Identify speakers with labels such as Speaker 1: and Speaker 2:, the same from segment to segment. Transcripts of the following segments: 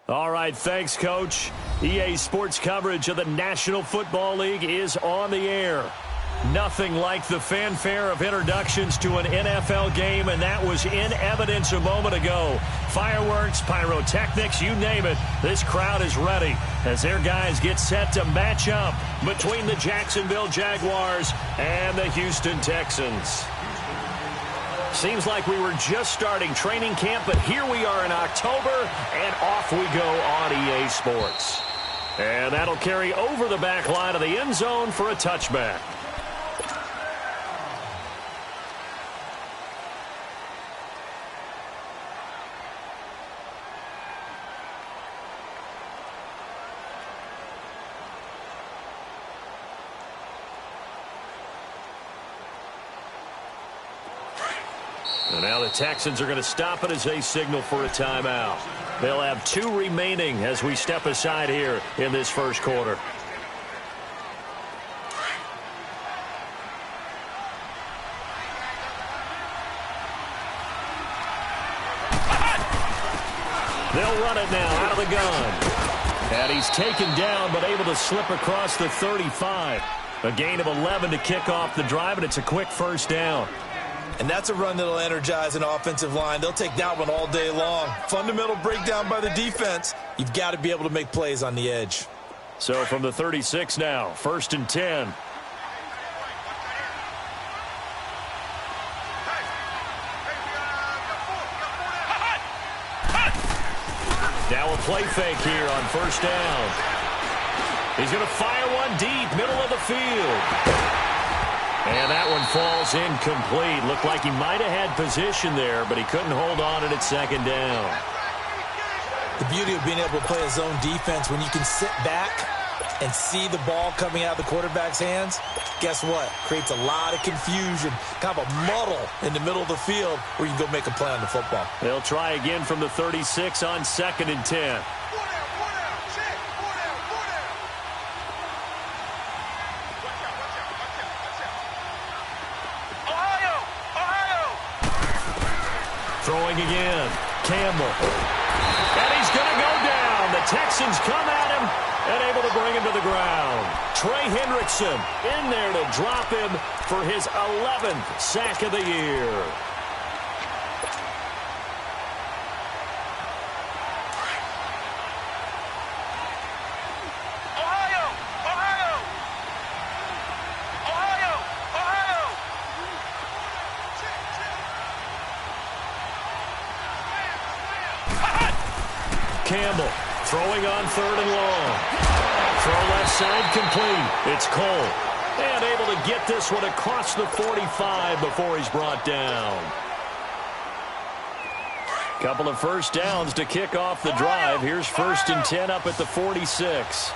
Speaker 1: All right, thanks, Coach. EA Sports coverage of the National Football League is on the air. Nothing like the fanfare of introductions to an NFL game, and that was in evidence a moment ago. Fireworks, pyrotechnics, you name it. This crowd is ready as their guys get set to match up between the Jacksonville Jaguars and the Houston Texans. Seems like we were just starting training camp, but here we are in October, and off we go on EA Sports. And that'll carry over the back line of the end zone for a touchback. And now the Texans are going to stop it as they signal for a timeout. They'll have 2 remaining as we step aside here in this first quarter. They'll run it now out of the gun. And he's taken down but able to slip across the 35. A gain of 11 to kick off the drive, and it's a quick first down.
Speaker 2: And that's a run that'll energize an offensive line. They'll take that one all day long. Fundamental breakdown by the defense. You've got to be able to make plays on the edge.
Speaker 1: So from the 36 now, 1st and 10. Now a play fake here on 1st down. He's going to fire one deep, middle of the field. And that one falls incomplete. Looked like he might have had position there, but he couldn't hold on at 2nd down.
Speaker 2: The beauty of being able to play a zone defense, when you can sit back and see the ball coming out of the quarterback's hands, guess what? Creates a lot of confusion, kind of a muddle in the middle of the field where you can go make a play on the football.
Speaker 1: They'll try again from the 36 on 2nd and 10. Throwing again, Campbell. And he's going to go down. The Texans come at him and able to bring him to the ground. Trey Hendrickson in there to drop him for his 11th sack of the year. Campbell throwing on 3rd and long. Throw left side complete. It's Cole. And able to get this one across the 45 before he's brought down. Couple of first downs to kick off the drive. Here's 1st and 10 up at the 46.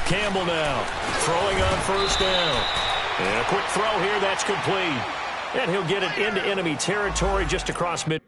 Speaker 1: Campbell now, throwing on 1st down. And a quick throw here, that's complete. And he'll get it into enemy territory just across mid.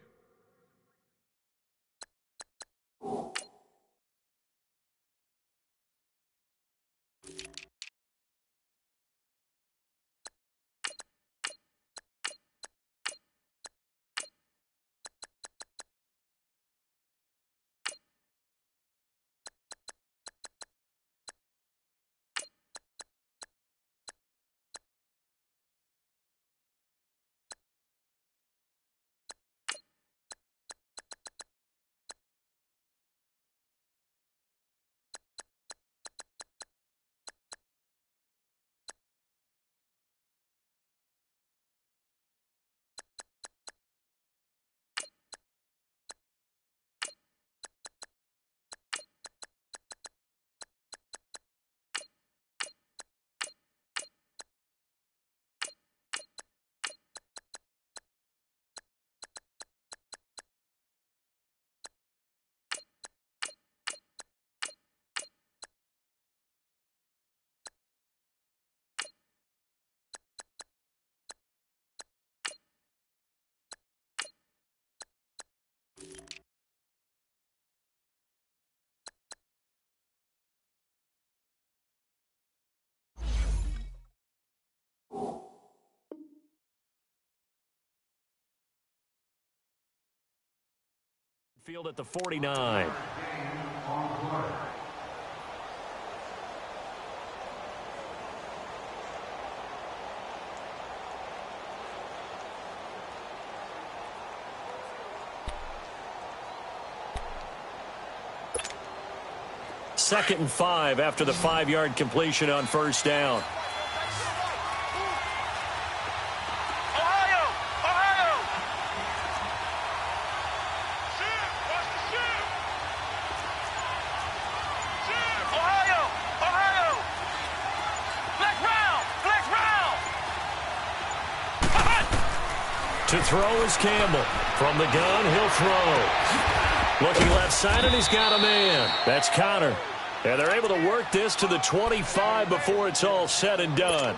Speaker 1: Field at the 49. Second and 5 after the 5-yard completion on first down. To throw is Campbell. From the gun, he'll throw. Looking left side, and he's got a man. That's Connor. And they're able to work this to the 25 before it's all said and done.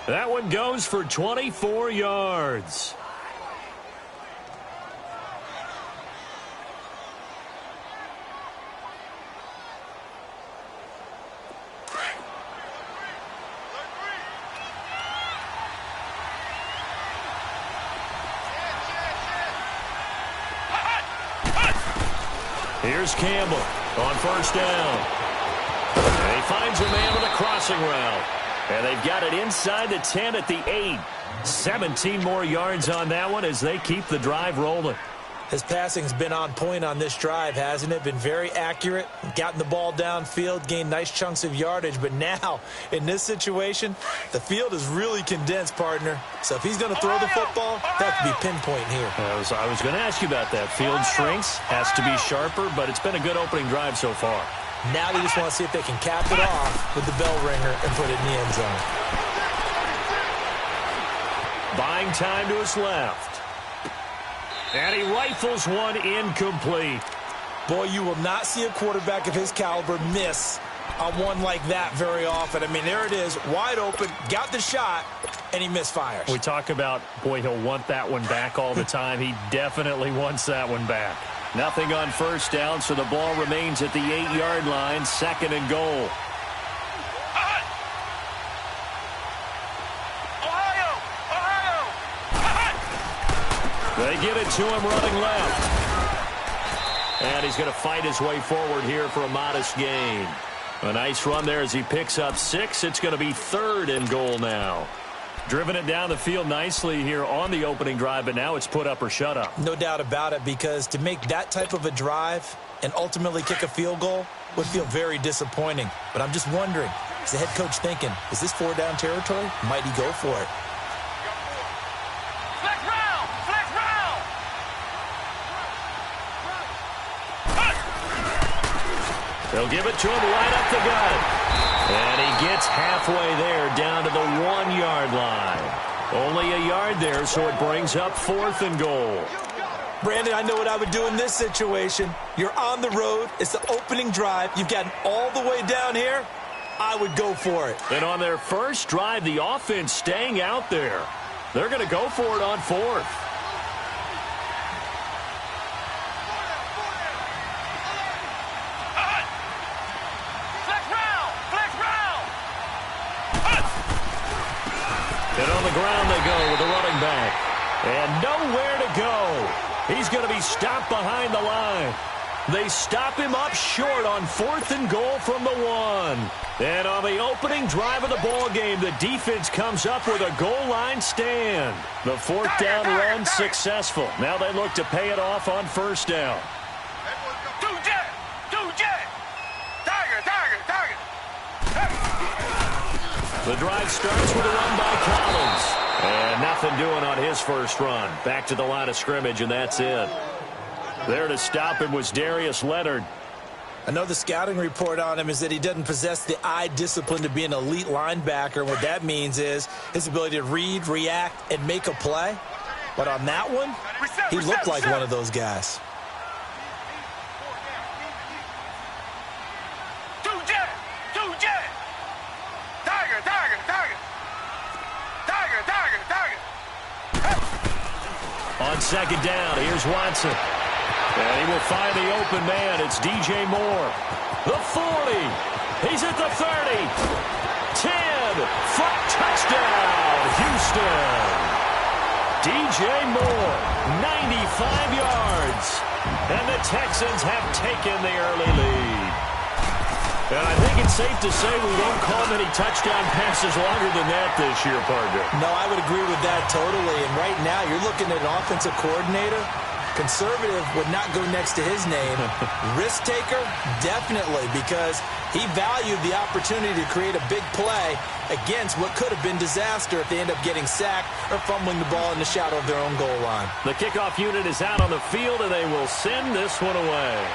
Speaker 1: That one goes for 24 yards. Here's Campbell on first down. And he finds a man with a crossing route. And they've got it inside the 10 at the 8. 17 more yards on that one as they keep the drive rolling.
Speaker 2: His passing's been on point on this drive, hasn't it? Been very accurate, gotten the ball downfield, gained nice chunks of yardage. But now, in this situation, the field is really condensed, partner. So if he's going to throw the football, that could be pinpoint here.
Speaker 1: I was going to ask you about that. Field shrinks, has to be sharper, but it's been a good opening drive so far.
Speaker 2: Now they just want to see if they can cap it off with the bell ringer and put it in the end zone.
Speaker 1: Buying time to his left. And he rifles one incomplete.
Speaker 2: Boy, you will not see a quarterback of his caliber miss on one like that very often. I mean, there it is, wide open, got the shot, and he misfires.
Speaker 1: We talk about, boy, he'll want that one back all the time. He definitely wants that one back. Nothing on first down, so the ball remains at the 8-yard line, 2nd and goal. They give it to him running left. And he's going to fight his way forward here for a modest gain. A nice run there as he picks up 6. It's going to be 3rd and goal now. Driven it down the field nicely here on the opening drive, but now it's put up or shut up.
Speaker 2: No doubt about it, because to make that type of a drive and ultimately kick a field goal would feel very disappointing. But I'm just wondering, is the head coach thinking, is this 4-down territory? Might he go for it?
Speaker 1: They'll give it to him right up the gut. And he gets halfway there down to the 1-yard line. Only a yard there, so it brings up 4th and goal.
Speaker 2: Brandon, I know what I would do in this situation. You're on the road. It's the opening drive. You've gotten all the way down here. I would go for it.
Speaker 1: And on their first drive, the offense staying out there. They're going to go for it on 4th. And on the ground they go with the running back. And nowhere to go. He's going to be stopped behind the line. They stop him up short on 4th and goal from the 1. And on the opening drive of the ball game, the defense comes up with a goal line stand. The 4th down run successful. Now they look to pay it off on first down. The drive starts with a run by Collins. And nothing doing on his first run. Back to the line of scrimmage, and that's it. There to stop him was Darius Leonard.
Speaker 2: I know the scouting report on him is that he doesn't possess the eye discipline to be an elite linebacker. And what that means is his ability to read, react, and make a play. But on that one, he looked like one of those guys.
Speaker 1: On second down, here's Watson. And he will find the open man. It's DJ Moore. The 40. He's at the 30. 10. For touchdown, Houston. DJ Moore, 95 yards. And the Texans have taken the early lead. And I think it's safe to say we won't call many touchdown passes longer than that this year, partner.
Speaker 2: No, I would agree with that totally. And right now, you're looking at an offensive coordinator. Conservative would not go next to his name. Risk taker, definitely, because he valued the opportunity to create a big play against what could have been disaster if they end up getting sacked or fumbling the ball in the shadow of their own goal line.
Speaker 1: The kickoff unit is out on the field, and they will send this one away.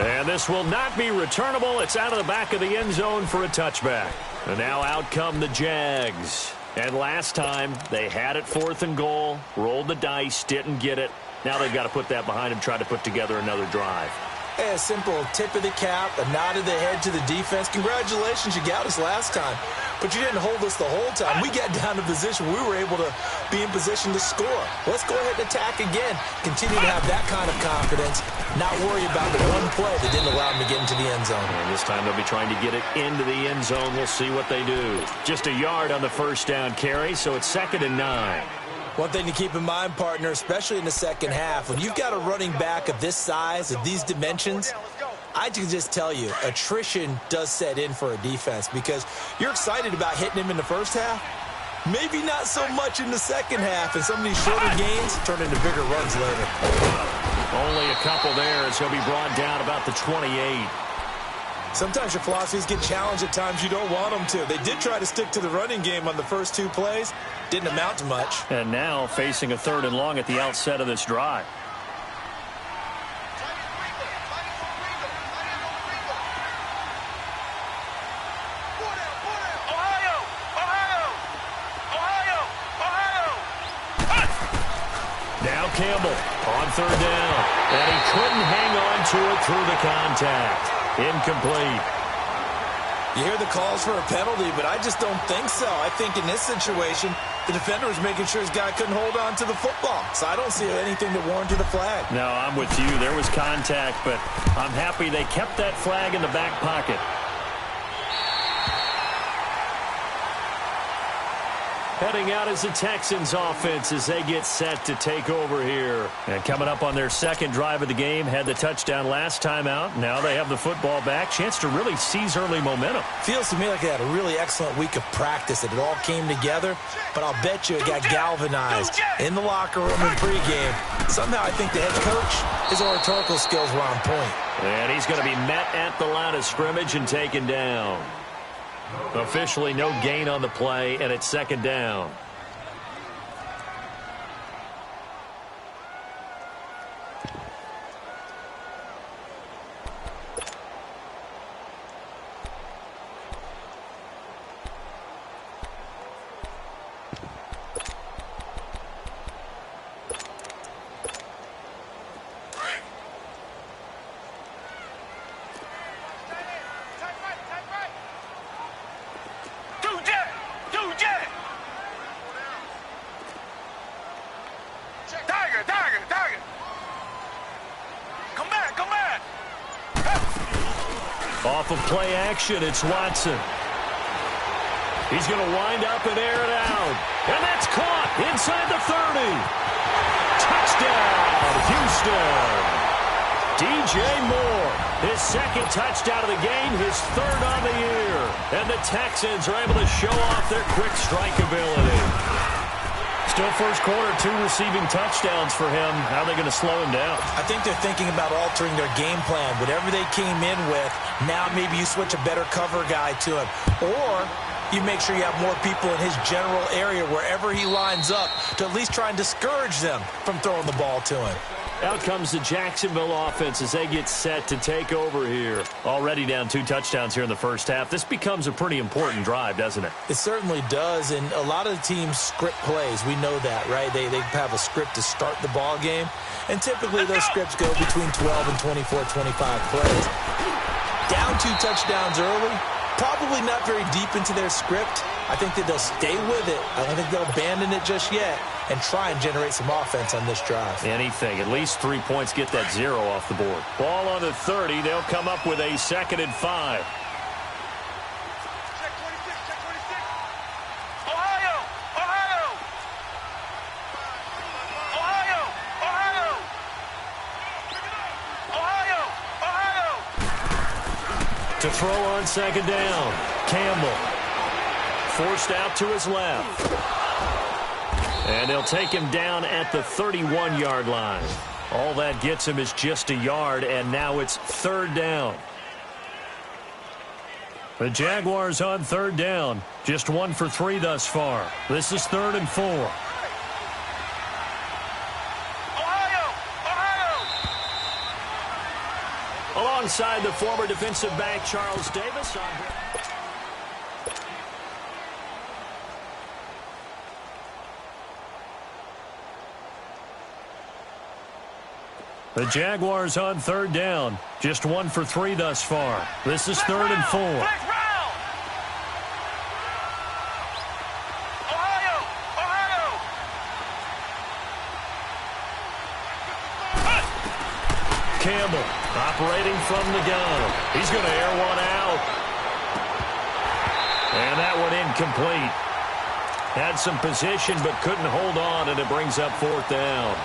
Speaker 1: And this will not be returnable. It's out of the back of the end zone for a touchback. And now out come the Jags. And last time, they had it 4th and goal, rolled the dice, didn't get it. Now they've got to put that behind them, try to put together another drive.
Speaker 2: Hey, a simple tip of the cap, a nod of the head to the defense. Congratulations, you got us last time. But you didn't hold us the whole time. We got down to position. We were able to be in position to score. Let's go ahead and attack again. Continue to have that kind of confidence. Not worry about the one play that didn't allow them to get into the end zone.
Speaker 1: And this time they'll be trying to get it into the end zone. We'll see what they do. Just a yard on the first down carry, so it's 2nd and 9.
Speaker 2: One thing to keep in mind, partner, especially in the second half, when you've got a running back of this size, of these dimensions, I can just tell you, attrition does set in for a defense because you're excited about hitting him in the first half. Maybe not so much in the second half, and some of these shorter gains turn into bigger runs later.
Speaker 1: Only a couple there as he'll be brought down about the 28.
Speaker 2: Sometimes your philosophies get challenged at times you don't want them to. They did try to stick to the running game on the first 2 plays. Didn't amount to much.
Speaker 1: And now facing a 3rd and long at the outset of this drive. Now Campbell on 3rd down. And he couldn't hang on to it through the contact. Incomplete.
Speaker 2: You hear the calls for a penalty, but I just don't think so. I think in this situation, the defender was making sure his guy couldn't hold on to the football. So I don't see anything that warranted a flag.
Speaker 1: No, I'm with you. There was contact, but I'm happy they kept that flag in the back pocket. Heading out is the Texans offense as they get set to take over here. And coming up on their 2nd drive of the game, had the touchdown last time out. Now they have the football back. Chance to really seize early momentum.
Speaker 2: Feels to me like they had a really excellent week of practice. It all came together, but I'll bet you it got galvanized in the locker room in pregame. Somehow I think the head coach, his oratorical skills were on point.
Speaker 1: And he's going to be met at the line of scrimmage and taken down. Officially no gain on the play, and it's 2nd down. Off of play action, it's Watson. He's going to wind up and air it out. And that's caught inside the 30. Touchdown, Houston. DJ Moore, his 2nd touchdown of the game, his 3rd on the year. And the Texans are able to show off their quick strike ability. Still first quarter, 2 receiving touchdowns for him. How are they going to slow him down?
Speaker 2: I think they're thinking about altering their game plan. Whatever they came in with, now maybe you switch a better cover guy to him. Or you make sure you have more people in his general area wherever he lines up to at least try and discourage them from throwing the ball to him.
Speaker 1: Out comes the Jacksonville offense as they get set to take over here. Already down 2 touchdowns here in the first half. This becomes a pretty important drive, doesn't it?
Speaker 2: It certainly does, and a lot of the teams script plays. We know that, right? They have a script to start the ball game, and typically those scripts go between 12 and 24, 25 plays. Down 2 touchdowns early, probably not very deep into their script. I think that they'll stay with it. I don't think they'll abandon it just yet and try and generate some offense on this drive.
Speaker 1: Anything. At least 3 points, get that 0 off the board. Ball on the 30. They'll come up with a 2nd and 5.
Speaker 3: Ohio!
Speaker 1: To throw on second down, Campbell. Forced out to his left. And they'll take him down at the 31-yard line. All that gets him is just a yard, and now it's third down. The Jaguars on third down. Just 1 for 3 thus far. This is 3rd and 4. Alongside the former defensive back Charles Davis. The Jaguars on third down. Just 1 for 3 thus far. This is 3rd and 4. Campbell operating from the gun. He's going to air one out. And that one incomplete. Had some position but couldn't hold on, and it brings up 4th down.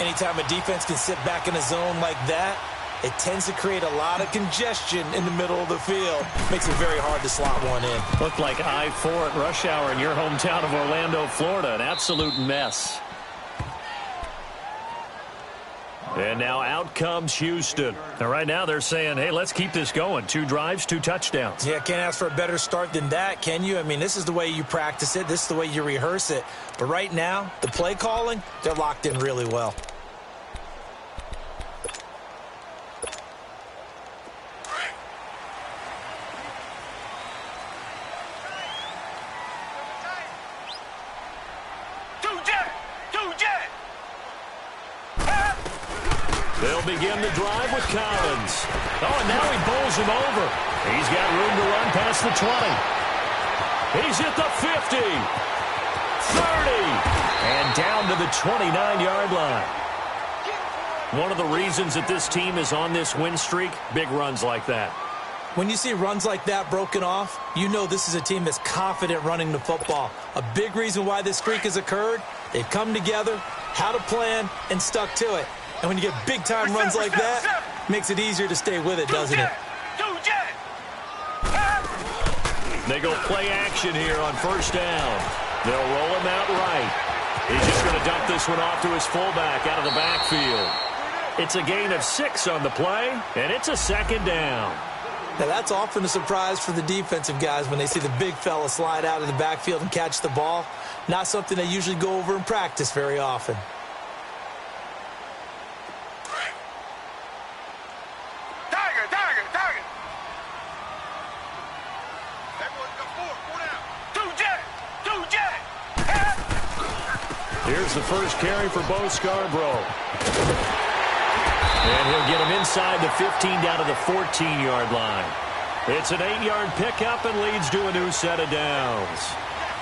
Speaker 2: Anytime a defense can sit back in a zone like that, it tends to create a lot of congestion in the middle of the field. Makes it very hard to slot one in.
Speaker 1: Looked like I-4 at rush hour in your hometown of Orlando, Florida. An absolute mess. And now out comes Houston. And right now they're saying, hey, let's keep this going. 2 drives, 2 touchdowns.
Speaker 2: Yeah, can't ask for a better start than that, can you? I mean, this is the way you practice it. This is the way you rehearse it. But right now, the play calling, they're locked in really well.
Speaker 1: They'll begin the drive with Collins. Oh, and now he bowls him over. He's got room to run past the 20. He's at the 50. 30. And down to the 29-yard line. One of the reasons that this team is on this win streak, big runs like that.
Speaker 2: When you see runs like that broken off, you know this is a team that's confident running the football. A big reason why this streak has occurred, they've come together, had a plan, and stuck to it. And when you get big-time runs like that, makes it easier to stay with it, doesn't it?
Speaker 1: They go play action here on first down. They'll roll him out right. He's just going to dump this one off to his fullback out of the backfield. It's a gain of 6 on the play, and it's a second down.
Speaker 2: Now, that's often a surprise for the defensive guys when they see the big fella slide out of the backfield and catch the ball. Not something they usually go over in practice very often.
Speaker 1: Here's the first carry for Bo Scarborough. And he'll get him inside the 15 down to the 14-yard line. It's an 8-yard pickup and leads to a new set of downs.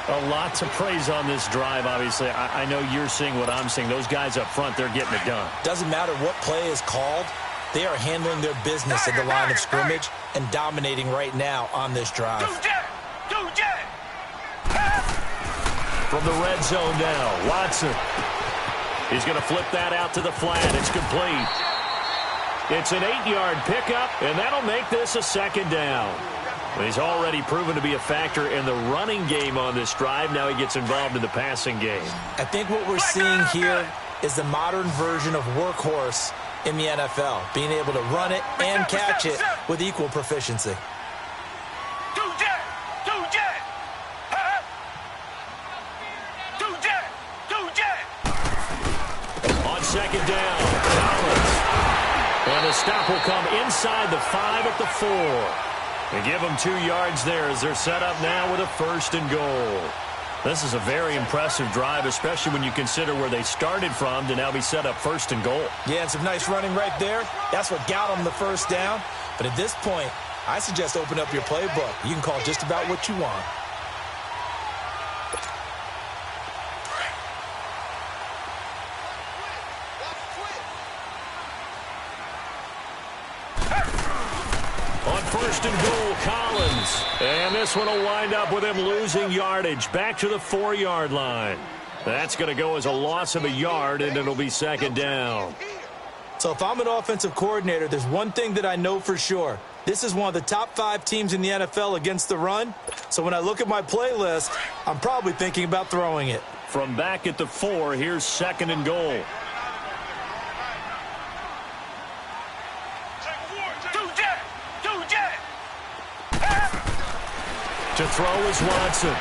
Speaker 1: A lot to praise on this drive, obviously. I know you're seeing what I'm seeing. Those guys up front, they're getting it done.
Speaker 2: Doesn't matter what play is called. They are handling their business at the line of scrimmage and dominating right now on this drive.
Speaker 1: From the red zone now, Watson. He's going to flip that out to the flat. It's complete. It's an 8-yard pickup, and that'll make this a second down. He's already proven to be a factor in the running game on this drive. Now he gets involved in the passing game.
Speaker 2: I think what we're seeing here is the modern version of workhorse in the NFL, being able to run it and catch it with equal proficiency.
Speaker 1: Second down, Collins. And the stop will come inside the 5 at the 4. They give them 2 yards there as they're set up now with a 1st and goal. This is a very impressive drive, especially when you consider where they started from to now be set up 1st and goal.
Speaker 2: Yeah, and some nice running right there. That's what got them the first down. But at this point, I suggest open up your playbook. You can call just about what you want.
Speaker 1: First and goal, Collins. And this one will wind up with him losing yardage back to the 4-yard line. That's going to go as a loss of a yard, and it'll be second down.
Speaker 2: So if I'm an offensive coordinator, there's one thing that I know for sure. This is one of the top 5 teams in the NFL against the run. So when I look at my playlist, I'm probably thinking about throwing it.
Speaker 1: From back at the 4, here's 2nd and goal. To throw is Watson.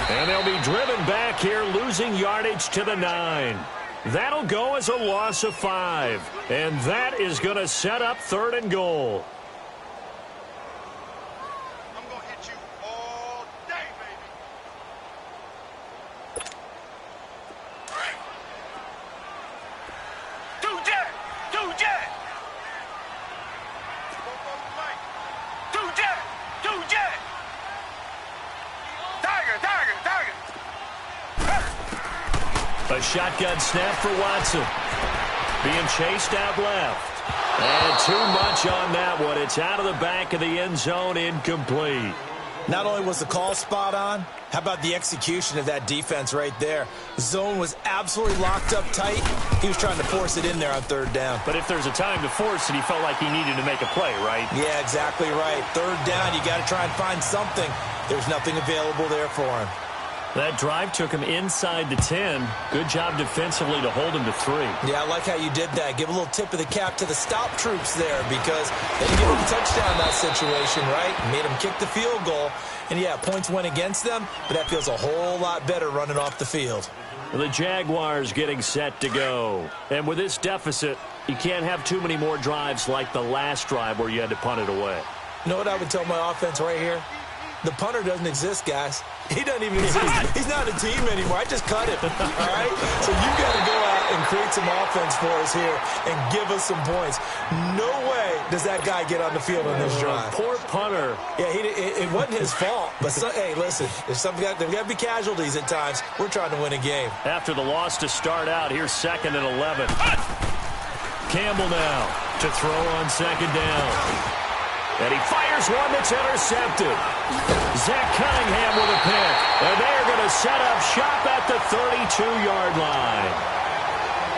Speaker 1: And they'll be driven back here, losing yardage to the 9. That'll go as a loss of 5. And that is going to set up 3rd and goal.
Speaker 3: I'm going to hit you all day, baby. Do jet! Do jet! Do jet! Do jet! Tiger! Tiger! Tiger!
Speaker 1: A shotgun snap for Watson. Being chased out left. And too much on that one. It's out of the back of the end zone, incomplete.
Speaker 2: Not only was the call spot on, how about the execution of that defense right there? The zone was absolutely locked up tight. He was trying to force it in there on 3rd down.
Speaker 1: But if there's a time to force it, he felt like he needed to make a play, right?
Speaker 2: Yeah, exactly right. 3rd down, you got to try and find something. There's nothing available there for him.
Speaker 1: That drive took him inside the 10. Good job defensively to hold him to 3.
Speaker 2: Yeah, I like how you did that. Give a little tip of the cap to the stop troops there because they didn't give him a touchdown in that situation, right? Made him kick the field goal. And, yeah, points went against them, but that feels a whole lot better running off the field.
Speaker 1: The Jaguars getting set to go. And with this deficit, you can't have too many more drives like the last drive where you had to punt it away.
Speaker 2: You know what I would tell my offense right here? The punter doesn't exist, guys. He doesn't even exist. He's not a team anymore. I just cut him. All right? So you've got to go out and create some offense for us here and give us some points. No way does that guy get on the field on this drive.
Speaker 1: Poor punter.
Speaker 2: Yeah, it wasn't his fault. But, hey, listen, there's got to be casualties at times. We're trying to win a game.
Speaker 1: After the loss to start out, here's 2nd and 11. Campbell now to throw on 2nd down. And he fires one that's intercepted. Zach Cunningham with a pick. And they're going to set up shop at the 32-yard line.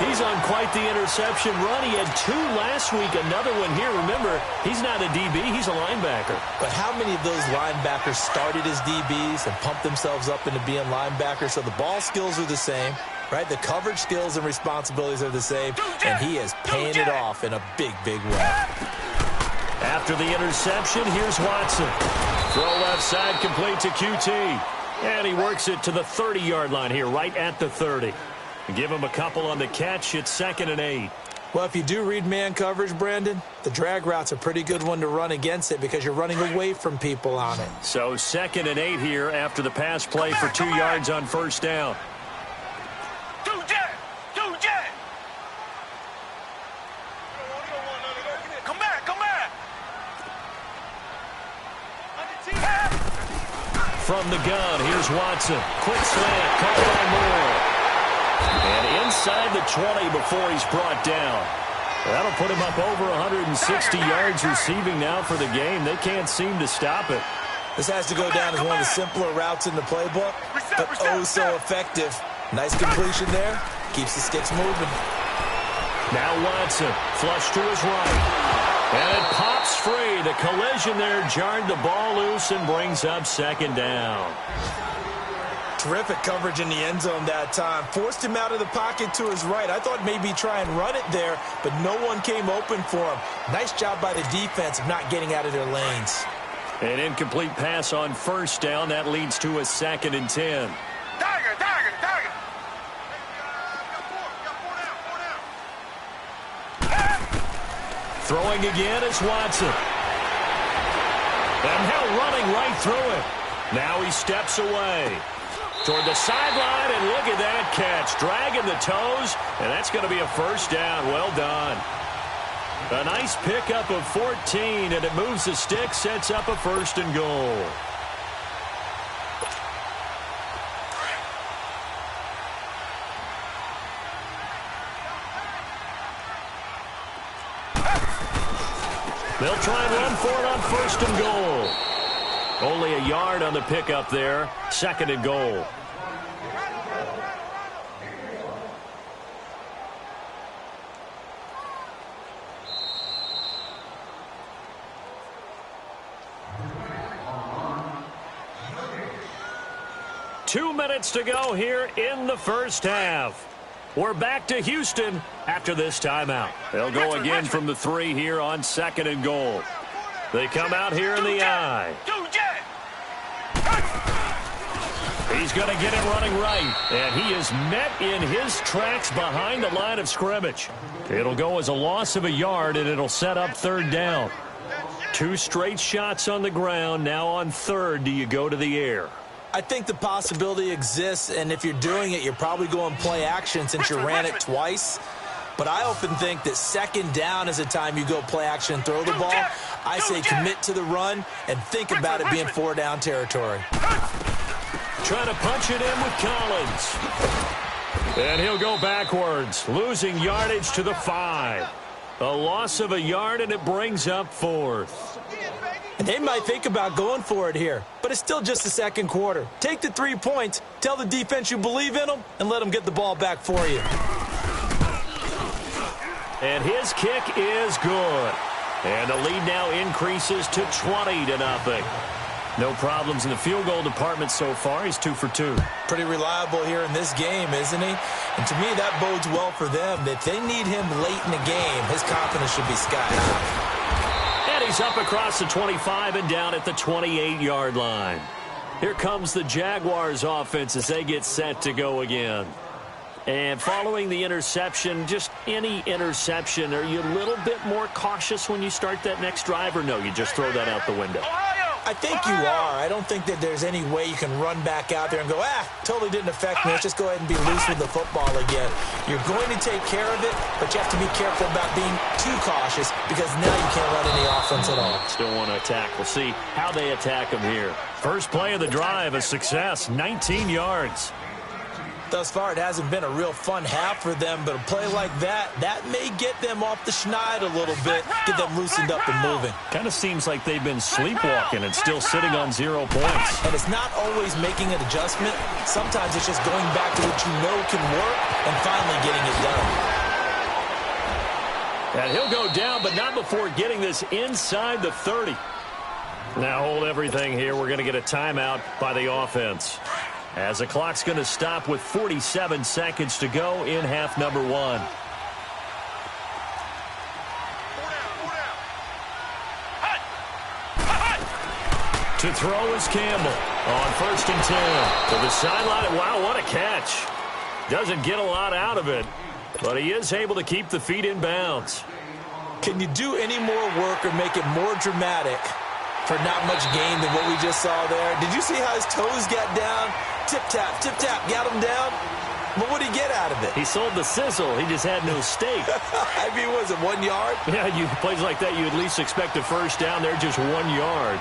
Speaker 1: He's on quite the interception run. He had 2 last week, another one here. Remember, he's not a DB, he's a linebacker.
Speaker 2: But how many of those linebackers started as DBs and pumped themselves up into being linebackers? So the ball skills are the same, right? The coverage skills and responsibilities are the same. And he is paying it off in a big, big way.
Speaker 1: After the interception, here's Watson. Throw left side complete to QT. And he works it to the 30-yard line here, right at the 30. Give him a couple on the catch. It's 2nd and 8.
Speaker 2: Well, if you do read man coverage, Brandon, the drag route's a pretty good one to run against it because you're running away from people on it.
Speaker 1: So 2nd and 8 here after the pass play for 2 yards on 1st down. From the gun, here's Watson. Quick slant, caught by Moore. And inside the 20 before he's brought down. That'll put him up over 160 yards receiving now for the game. They can't seem to stop it.
Speaker 2: This has to go down as one of the simpler routes in the playbook, but oh so effective. Nice completion there. Keeps the sticks moving.
Speaker 1: Now Watson, flush to his right. And it pops free. The collision there jarred the ball loose and brings up 2nd down.
Speaker 2: Terrific coverage in the end zone that time. Forced him out of the pocket to his right. I thought maybe try and run it there, but no one came open for him. Nice job by the defense of not getting out of their lanes.
Speaker 1: An incomplete pass on 1st down. That leads to a 2nd and 10.
Speaker 3: Tiger, tiger, tiger.
Speaker 1: Throwing again is Watson. And now running right through it. Now he steps away toward the sideline, and look at that catch. Dragging the toes, and that's going to be a 1st down. Well done. A nice pickup of 14, and it moves the stick, sets up a 1st and goal. They'll try and run for it on 1st and goal. Only a yard on the pickup there. 2nd and goal. 2 minutes to go here in the first half. We're back to Houston after this timeout. They'll go again from the 3 here on 2nd and goal. They come out here in the I. He's going to get it running right, and he is met in his tracks behind the line of scrimmage. It'll go as a loss of a yard, and it'll set up 3rd down. 2 straight shots on the ground. Now on 3rd, do you go to the air?
Speaker 2: I think the possibility exists, and if you're doing it, you're probably going play action since you ran it twice. But I often think that 2nd down is the time you go play action and throw the ball. I say commit to the run and think about it being 4-down territory.
Speaker 1: Trying to punch it in with Collins. And he'll go backwards, losing yardage to the 5. A loss of a yard, and it brings up 4th.
Speaker 2: And they might think about going for it here, but it's still just the 2nd quarter. Take the 3 points, tell the defense you believe in them, and let them get the ball back for you.
Speaker 1: And his kick is good. And the lead now increases to 20-0. No problems in the field goal department so far. He's 2 for 2.
Speaker 2: Pretty reliable here in this game, isn't he? And to me, that bodes well for them. If they need him late in the game, his confidence should be sky high.
Speaker 1: And he's up across the 25 and down at the 28-yard line. Here comes the Jaguars offense as they get set to go again. And following the interception, just any interception, are you a little bit more cautious when you start that next drive, or no, you just throw that out the window?
Speaker 2: I think you are. I don't think that there's any way you can run back out there and go, totally didn't affect me. Let's just go ahead and be loose with the football again. You're going to take care of it, but you have to be careful about being too cautious because now you can't run any offense at all.
Speaker 1: Still want to attack. We'll see how they attack them here. First play of the drive, a success, 19 yards.
Speaker 2: Thus far, it hasn't been a real fun half for them, but a play like that may get them off the schneid a little bit, get them loosened up and moving.
Speaker 1: Kind of seems like they've been sleepwalking and still sitting on 0 points.
Speaker 2: And it's not always making an adjustment. Sometimes it's just going back to what you know can work and finally getting it done.
Speaker 1: And he'll go down, but not before getting this inside the 30. Now hold everything here. We're going to get a timeout by the offense, as the clock's going to stop with 47 seconds to go in half number 1. To throw is Campbell on 1st and 10. To the sideline. Wow, what a catch. Doesn't get a lot out of it, but he is able to keep the feet in bounds.
Speaker 2: Can you do any more work or make it more dramatic for not much gain than what we just saw there? Did you see how his toes got down? Tip-tap, got him down. But what did he get out of it?
Speaker 1: He sold the sizzle. He just had no steak.
Speaker 2: I mean, was it 1 yard?
Speaker 1: Yeah, plays like that, you at least expect a first down. They're just 1 yard.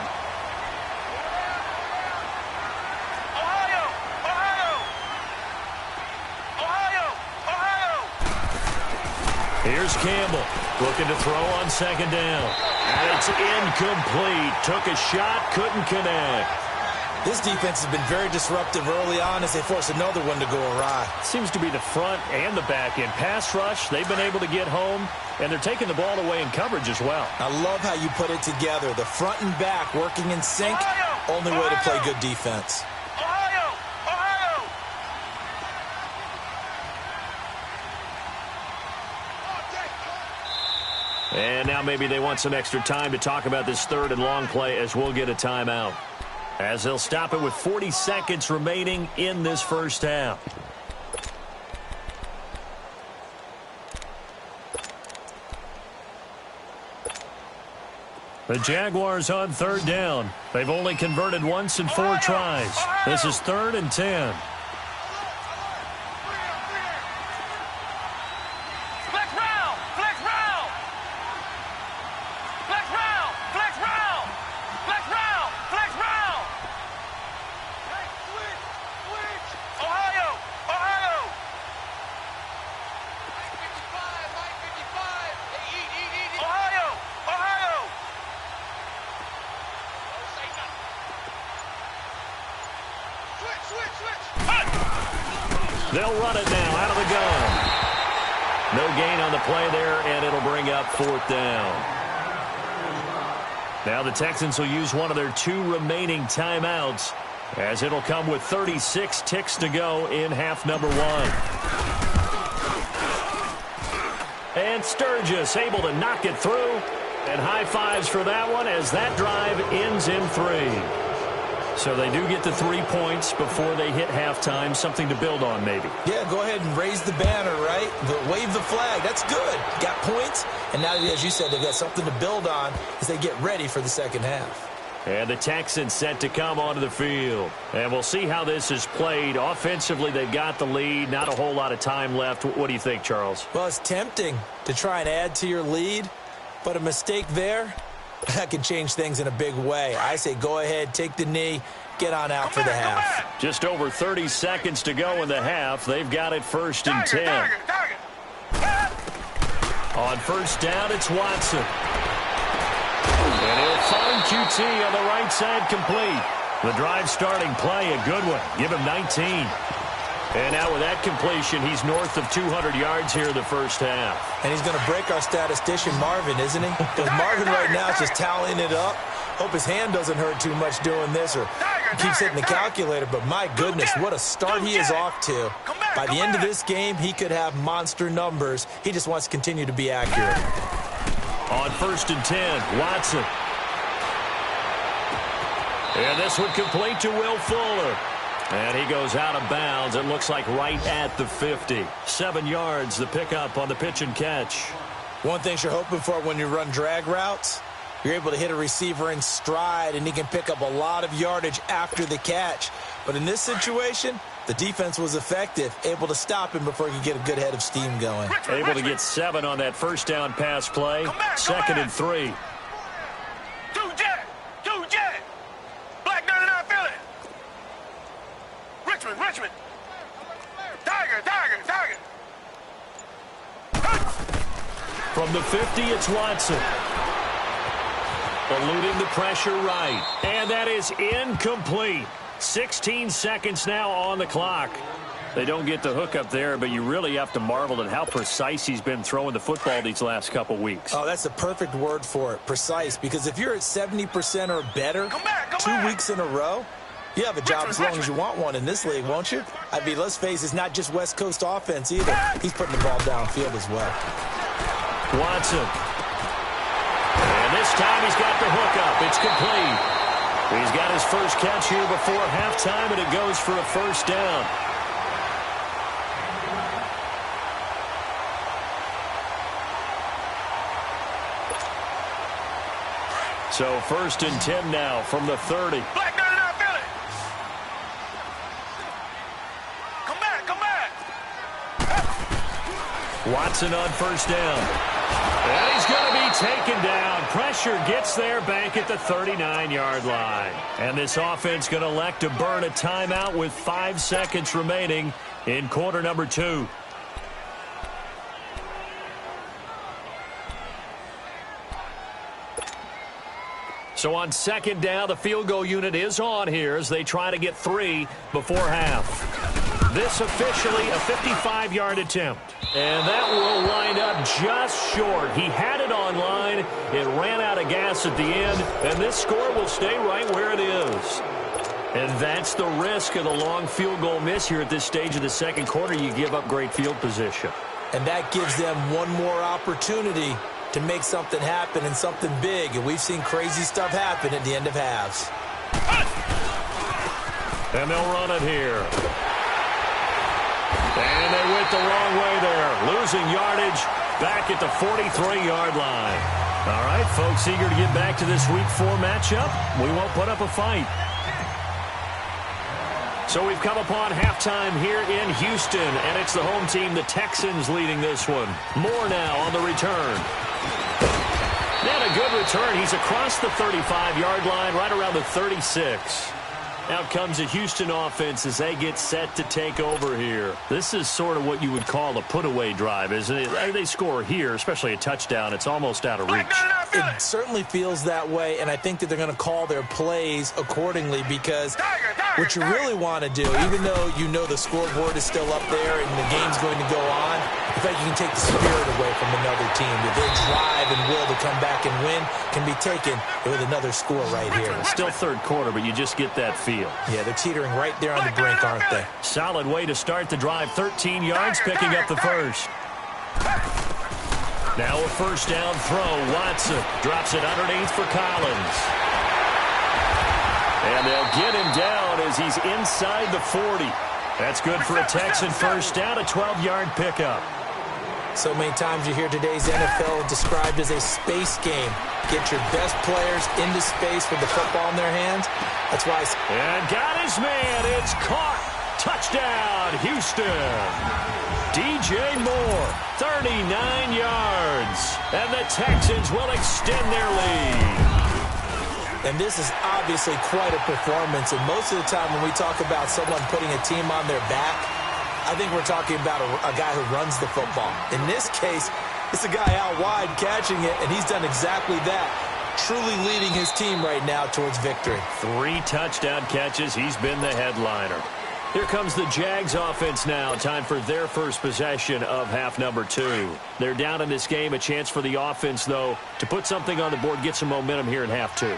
Speaker 1: Here's Campbell looking to throw on 2nd down. And it's incomplete. Took a shot, couldn't connect.
Speaker 2: This defense has been very disruptive early on as they force another one to go awry.
Speaker 1: Seems to be the front and the back end. Pass rush, they've been able to get home, and they're taking the ball away in coverage as well.
Speaker 2: I love how you put it together. The front and back working in sync, only way to play good defense.
Speaker 1: And now maybe they want some extra time to talk about this 3rd and long play as we'll get a timeout, as they'll stop it with 40 seconds remaining in this first half. The Jaguars on 3rd down. They've only converted once in 4 tries. This is 3rd and 10. They'll run it now out of the gun. No gain on the play there, and it'll bring up 4th down. Now the Texans will use one of their 2 remaining timeouts as it'll come with 36 ticks to go in half number one. And Sturgis able to knock it through. And high fives for that one as that drive ends in 3. So they do get the 3 points before they hit halftime. Something to build on, maybe.
Speaker 2: Yeah, go ahead and raise the banner, right? Wave the flag. That's good. Got points. And now, as you said, they've got something to build on as they get ready for the second half.
Speaker 1: And the Texans set to come onto the field. And we'll see how this is played. Offensively, they've got the lead. Not a whole lot of time left. What do you think, Charles?
Speaker 2: Well, it's tempting to try and add to your lead. But a mistake there, that can change things in a big way. I say go ahead, take the knee, get on out for the half.
Speaker 1: Just over 30 seconds to go in the half. They've got it 1st and 10. On first down, it's Watson. And he'll find QT on the right side complete. The drive starting play, a good one. Give him 19. And now with that completion, he's north of 200 yards here in the first half.
Speaker 2: And he's going to break our statistician, Marvin, isn't he? Because Marvin right now is just tallying it up. Hope his hand doesn't hurt too much doing this or keeps hitting the calculator. But my goodness, what a start he is off to. By the end of this game, he could have monster numbers. He just wants to continue to be accurate.
Speaker 1: On 1st and 10, Watson. And this one complete to Will Fuller. And he goes out of bounds. It looks like right at the 50. 7 yards, the pickup on the pitch and catch.
Speaker 2: One thing you're hoping for when you run drag routes, you're able to hit a receiver in stride, and he can pick up a lot of yardage after the catch. But in this situation, the defense was effective, able to stop him before he could get a good head of steam going.
Speaker 1: Able to get 7 on that first down pass play. 2nd and 3.
Speaker 3: Richmond. Tiger.
Speaker 1: From the 50, it's Watson. Eluding the pressure right. And that is incomplete. 16 seconds now on the clock. They don't get the hook up there, but you really have to marvel at how precise he's been throwing the football these last couple weeks.
Speaker 2: Oh, that's the perfect word for it, precise. Because if you're at 70% or better 2 weeks in a row, you have a job as long as you want one in this league, won't you? I mean, let's face it, it's not just West Coast offense either. He's putting the ball downfield as well.
Speaker 1: Watson. And this time he's got the hook up. It's complete. He's got his first catch here before halftime, and it goes for a first down. So 1st and 10 now from the 30. Watson on first down. And he's going to be taken down. Pressure gets there back at the 39-yard line. And this offense going to elect to burn a timeout with 5 seconds remaining in quarter number 2. So on 2nd down, the field goal unit is on here as they try to get 3 before half. This officially a 55-yard attempt. And that will wind up just short. He had it on line. It ran out of gas at the end. And this score will stay right where it is. And that's the risk of the long field goal miss here at this stage of the second quarter. You give up great field position.
Speaker 2: And that gives them one more opportunity to make something happen and something big. And we've seen crazy stuff happen at the end of halves.
Speaker 1: And they'll run it here. And they went the wrong way there. Losing yardage back at the 43-yard line. All right, folks, eager to get back to this Week 4 matchup. We won't put up a fight. So we've come upon halftime here in Houston, and it's the home team, the Texans, leading this one. Moore now on the return. And a good return. He's across the 35-yard line, right around the 36. Out comes the Houston offense as they get set to take over here. This is sort of what you would call a put-away drive, isn't it? They score here, especially a touchdown. It's almost out of reach.
Speaker 2: It certainly feels that way, and I think that they're going to call their plays accordingly because what you really want to do, even though you know the scoreboard is still up there and the game's going to go on, in fact, you can take the spirit away from another team. That their drive and will to come back and win can be taken with another score right here.
Speaker 1: It's still third quarter, but you just get that feel. field.
Speaker 2: Yeah, they're teetering right there on the brink, aren't they?
Speaker 1: Solid way to start the drive. 13 yards, picking up the first. Now a first down throw. Watson drops it underneath for Collins. And they'll get him down as he's inside the 40. That's good for a Texan first down, a 12-yard pickup.
Speaker 2: So many times you hear today's NFL described as a space game. Get your best players into space with the football in their hands. That's why.
Speaker 1: And got his man. It's caught. Touchdown, Houston. DJ Moore, 39 yards. And the Texans will extend their lead.
Speaker 2: And this is obviously quite a performance. And most of the time when we talk about someone putting a team on their back, I think we're talking about a guy who runs the football. In this case, it's a guy out wide catching it, and he's done exactly that, truly leading his team right now towards victory.
Speaker 1: 3 touchdown catches. He's been the headliner. Here comes the Jags offense now. Time for their first possession of half number 2. They're down in this game. A chance for the offense, though, to put something on the board, get some momentum here in half 2.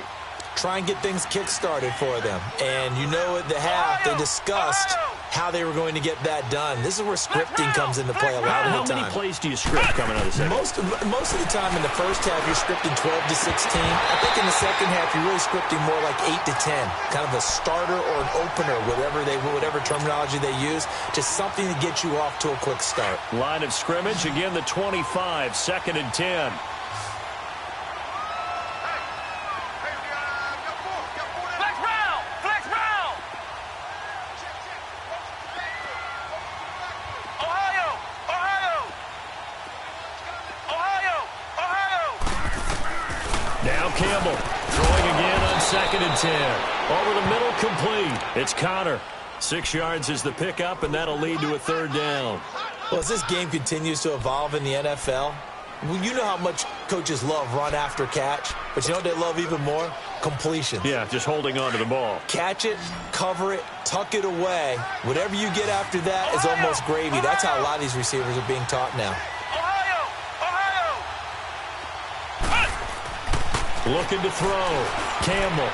Speaker 2: Try and get things kick-started for them. And you know at the half, they discussed how they were going to get that done. This is where scripting comes into play a lot of the time.
Speaker 1: How many plays do you script coming out of the second?
Speaker 2: Most of the time in the first half, you're scripting 12 to 16. I think in the second half, you're really scripting more like 8 to 10. Kind of a starter or an opener, whatever terminology they use. Just something to get you off to a quick start.
Speaker 1: Line of scrimmage, again the 25, 2nd and 10. Campbell throwing again on 2nd and 10. Over the middle, complete. It's Connor. 6 yards is the pickup, and that'll lead to a 3rd down.
Speaker 2: Well, as this game continues to evolve in the NFL, you know how much coaches love run after catch, but you know what they love even more? Completion.
Speaker 1: Yeah, just holding on to the ball.
Speaker 2: Catch it, cover it, tuck it away. Whatever you get after that is almost gravy. That's how a lot of these receivers are being taught now.
Speaker 1: Looking to throw. Campbell.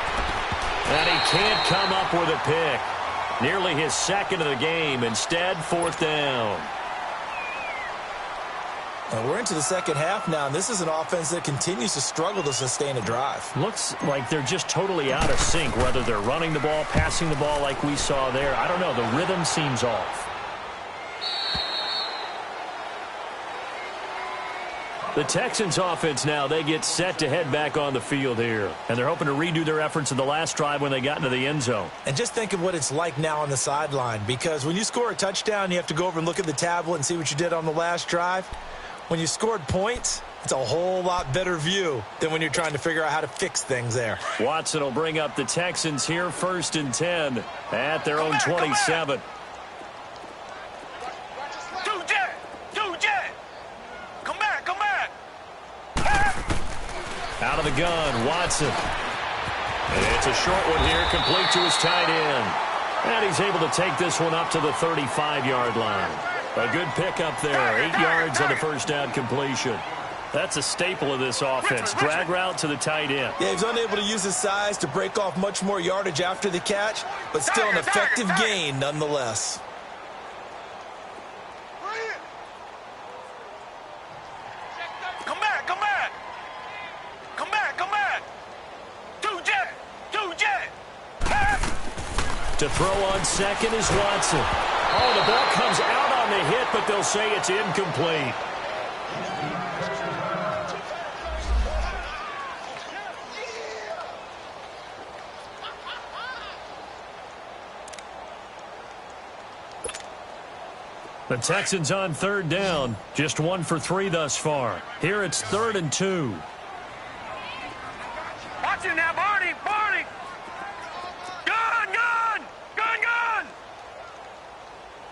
Speaker 1: And he can't come up with a pick. Nearly his 2nd of the game. Instead, 4th down.
Speaker 2: And we're into the second half now, and this is an offense that continues to struggle to sustain a drive.
Speaker 1: Looks like they're just totally out of sync, whether they're running the ball, passing the ball like we saw there. I don't know. The rhythm seems off. The Texans offense now, they get set to head back on the field here. And they're hoping to redo their efforts in the last drive when they got into the end zone.
Speaker 2: And just think of what it's like now on the sideline. Because when you score a touchdown, you have to go over and look at the tablet and see what you did on the last drive. When you scored points, it's a whole lot better view than when you're trying to figure out how to fix things there.
Speaker 1: Watson will bring up the Texans here, 1st and 10 at their own 27. Out of the gun, Watson. And it's a short one here, complete to his tight end. And he's able to take this one up to the 35-yard line. A good pickup there, 8 yards on the first down completion. That's a staple of this offense. Drag route to the tight end.
Speaker 2: Yeah, he's unable to use his size to break off much more yardage after the catch, but still an effective gain nonetheless.
Speaker 1: To throw on 2nd is Watson. Oh, the ball comes out on the hit, but they'll say it's incomplete. The Texans on 3rd down. Just 1 for 3 thus far. Here it's 3rd and 2.
Speaker 3: Watch it now, Barney! Barney! Gun! Gun! Gun! Gun!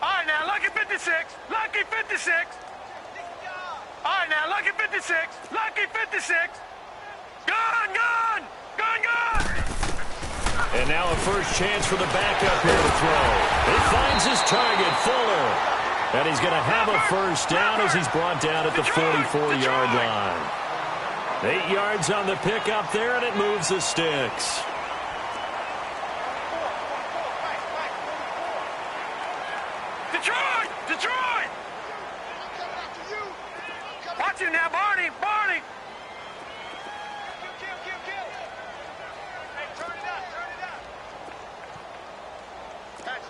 Speaker 3: All right, now, lucky 56. Lucky 56. All right, now, lucky 56. Lucky 56. Gun! Gun! Gun! Gun!
Speaker 1: And now a first chance for the backup here to throw. He finds his target, Fuller. And he's going to have a first down as he's brought down at the 44-yard line. 8 yards on the pickup there, and it moves the sticks.
Speaker 3: you now, Barney. Barney. Kill. Hey, turn it up.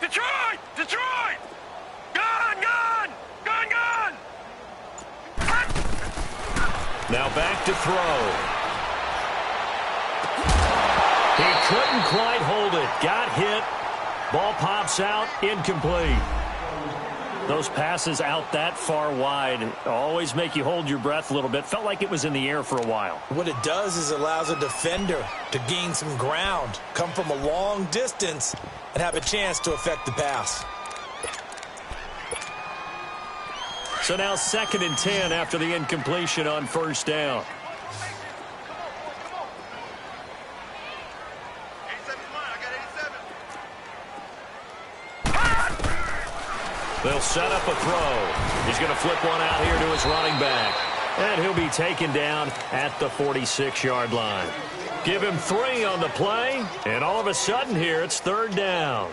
Speaker 3: Detroit. Gun.
Speaker 1: Now back to throw. He couldn't quite hold it. Got hit. Ball pops out. Incomplete. Those passes out that far wide always make you hold your breath a little bit. Felt like it was in the air for a while.
Speaker 2: What it does is allows a defender to gain some ground, come from a long distance, and have a chance to affect the pass.
Speaker 1: So now 2nd and 10 after the incompletion on first down. They'll set up a throw. He's going to flip one out here to his running back. And he'll be taken down at the 46-yard line. Give him 3 on the play, and all of a sudden here it's 3rd down.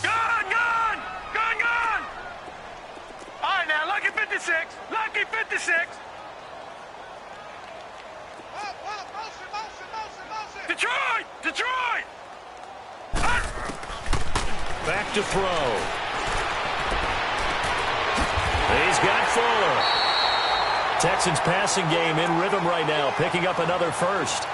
Speaker 3: Gun! All right, now, lucky 56. Lucky 56. Detroit!
Speaker 1: Back to throw. He's got Fuller. Texans passing game in rhythm right now, picking up another first.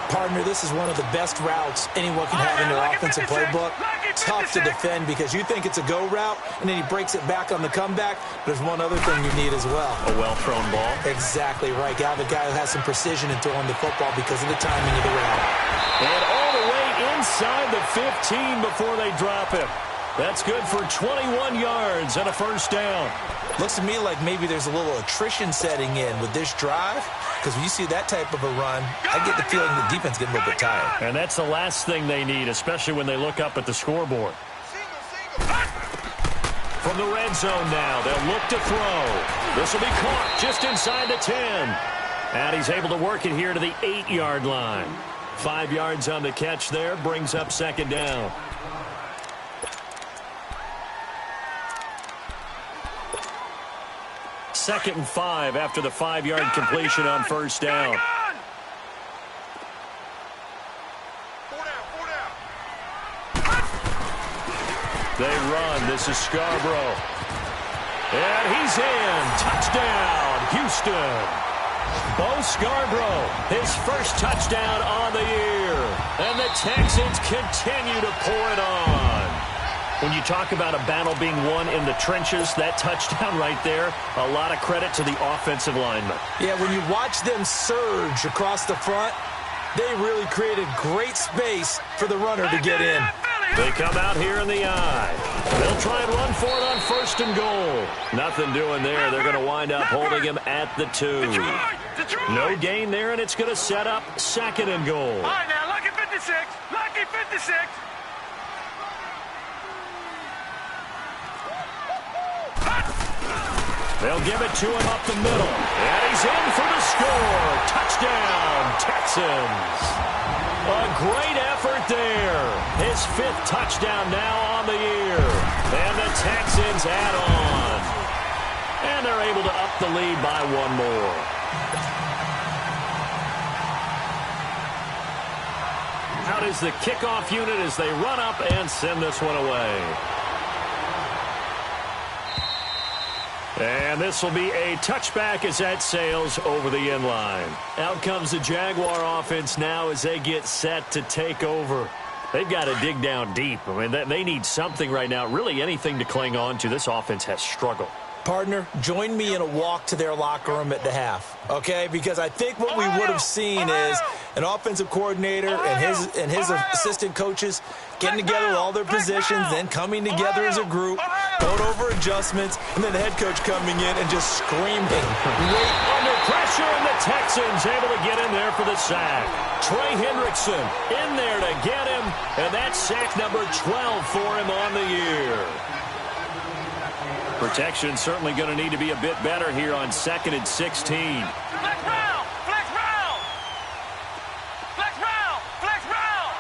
Speaker 2: Partner, this is one of the best routes anyone can have in their offensive playbook. Tough to defend because you think it's a go route, and then he breaks it back on the comeback. There's one other thing you need as well.
Speaker 1: A well-thrown ball.
Speaker 2: Exactly right. You have a guy who has some precision in throwing the football because of the timing of the route.
Speaker 1: And all the way inside the 15 before they drop him. That's good for 21 yards and a first down.
Speaker 2: Looks to me like maybe there's a little attrition setting in with this drive, because when you see that type of a run, I get the feeling the defense getting a little bit tired.
Speaker 1: And that's the last thing they need, especially when they look up at the scoreboard. From the red zone now, they'll look to throw. This will be caught just inside the 10. And he's able to work it here to the 8-yard line. 5 yards on the catch there, brings up 2nd down. Second and 5 after the 5-yard completion on first down. They run. This is Scarborough. And he's in. Touchdown, Houston. Bo Scarborough, his first touchdown on the year. And the Texans continue to pour it on. When you talk about a battle being won in the trenches, that touchdown right there, a lot of credit to the offensive linemen.
Speaker 2: Yeah, when you watch them surge across the front, they really created great space for the runner to get in.
Speaker 1: They come out here in the eye. They'll try and run for it on 1st and goal. Nothing doing there. They're going to wind up holding him at the 2. No gain there, and it's going to set up 2nd and goal.
Speaker 3: All right, now, lucky 56. Lucky 56.
Speaker 1: They'll give it to him up the middle. And he's in for the score. Touchdown, Texans. A great effort there. His 5th touchdown now on the year. And the Texans add on. And they're able to up the lead by 1 more. Out is the kickoff unit as they run up and send this one away. And this will be a touchback as that sails over the end line. Out comes the Jaguar offense now as they get set to take over. They've got to dig down deep. I mean, they need something right now, really anything to cling on to. This offense has struggled.
Speaker 2: Partner, join me in a walk to their locker room at the half, okay? Because I think what we would have seen is an offensive coordinator and his assistant coaches getting together with all their positions, then coming together as a group, going over adjustments, and then the head coach coming in and just screaming.
Speaker 1: Right under pressure, and the Texans able to get in there for the sack. Trey Hendrickson in there to get him, and that's sack number 12 for him on the year. Protection certainly going to need to be a bit better here on 2nd and 16.
Speaker 3: Flex round! Flex round! Flex round! Flex round!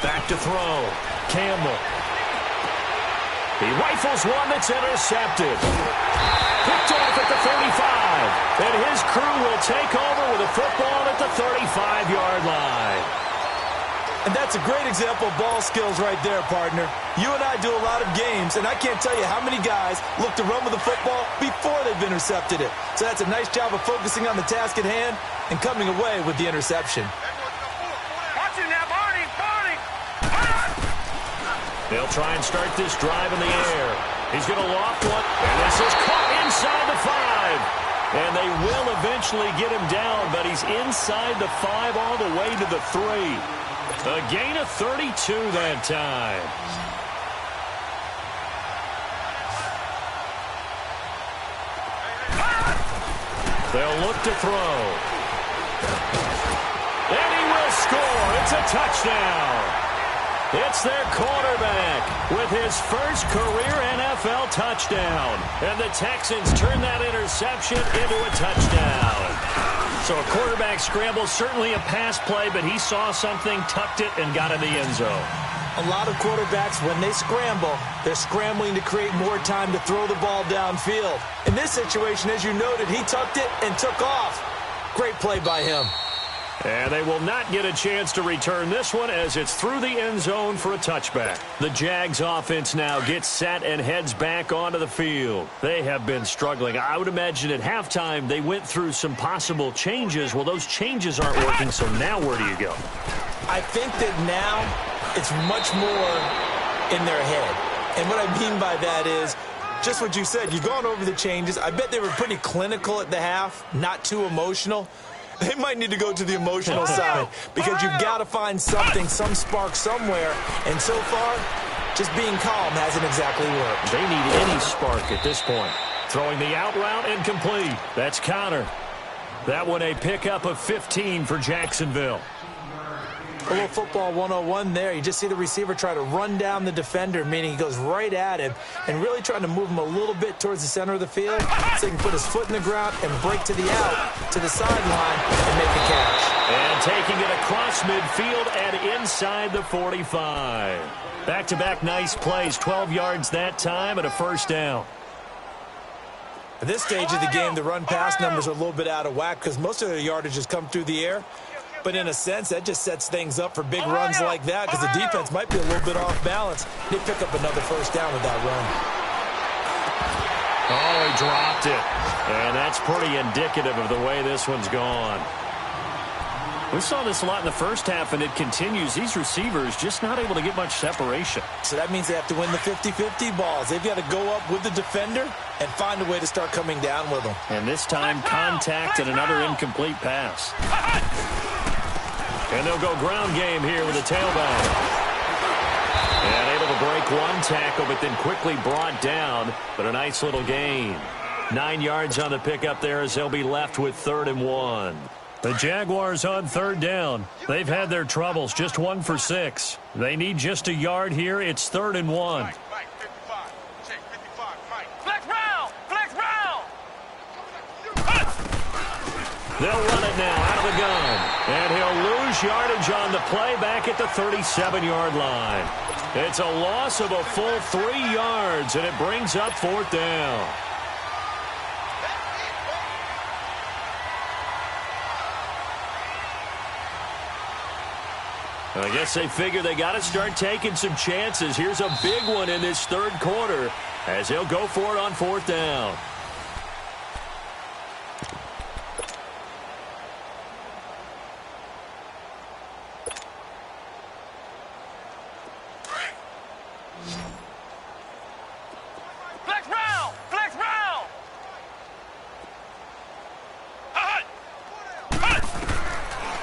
Speaker 1: Back to throw. Campbell. He rifles one that's intercepted. Picked off at the 35. And his crew will take over with a football at the 35-yard line.
Speaker 2: And that's a great example of ball skills right there, partner. You and I do a lot of games, and I can't tell you how many guys look to run with the football before they've intercepted it. So that's a nice job of focusing on the task at hand and coming away with the interception.
Speaker 3: Watch it now, Barney! Barney!
Speaker 1: They'll try and start this drive in the air. He's going to loft one, and this is caught inside the 5. And they will eventually get him down, but he's inside the 5 all the way to the 3. A gain of 32 that time. They'll look to throw. And he will score. It's a touchdown. It's their quarterback with his first career NFL touchdown. And the Texans turn that interception into a touchdown. So a quarterback scramble, certainly a pass play, but he saw something, tucked it, and got in the end zone.
Speaker 2: A lot of quarterbacks, when they scramble, they're scrambling to create more time to throw the ball downfield. In this situation, as you noted, he tucked it and took off. Great play by him.
Speaker 1: And they will not get a chance to return this one as it's through the end zone for a touchback. The Jags offense now gets set and heads back onto the field. They have been struggling. I would imagine at halftime they went through some possible changes. Well, those changes aren't working, so now where do you go?
Speaker 2: I think that now it's much more in their head. And what I mean by that is just what you said. You've gone over the changes. I bet they were pretty clinical at the half, not too emotional. They might need to go to the emotional side because you've got to find something, some spark somewhere. And so far, just being calm hasn't exactly worked.
Speaker 1: They need any spark at this point. Throwing the out route incomplete. That's Connor. That one a pickup of 15 for Jacksonville.
Speaker 2: A little football 101 there. You just see the receiver try to run down the defender, meaning he goes right at him and really trying to move him a little bit towards the center of the field so he can put his foot in the ground and break to the out, to the sideline, and make the catch.
Speaker 1: And taking it across midfield and inside the 45. Back-to-back nice plays, 12 yards that time and a first down.
Speaker 2: At this stage of the game, the run-pass numbers are a little bit out of whack because most of their yardage has come through the air. But in a sense, that just sets things up for big runs like that because the defense might be a little bit off balance. They pick up another first down with that run.
Speaker 1: Oh, he dropped it. And that's pretty indicative of the way this one's gone. We saw this a lot in the first half, and it continues. These receivers just not able to get much separation.
Speaker 2: So that means they have to win the 50-50 balls. They've got to go up with the defender and find a way to start coming down with them.
Speaker 1: And this time, contact and another incomplete pass. And they'll go ground game here with a tailback. And able to break one tackle, but then quickly brought down. But a nice little gain. 9 yards on the pickup there as they'll be left with 3rd and 1. The Jaguars on 3rd down. They've had their troubles, just 1 for 6. They need just a yard here. It's 3rd and 1.
Speaker 3: Mike, 55. Check 55, Mike. Flex round! Flex round!
Speaker 1: They'll run it now out of the gun. And he'll lose yardage on the play back at the 37-yard line. It's a loss of a full 3 yards, and it brings up 4th down. I guess they figure they got to start taking some chances. Here's a big one in this 3rd quarter as he'll go for it on 4th down.
Speaker 3: Flex round! Flex round!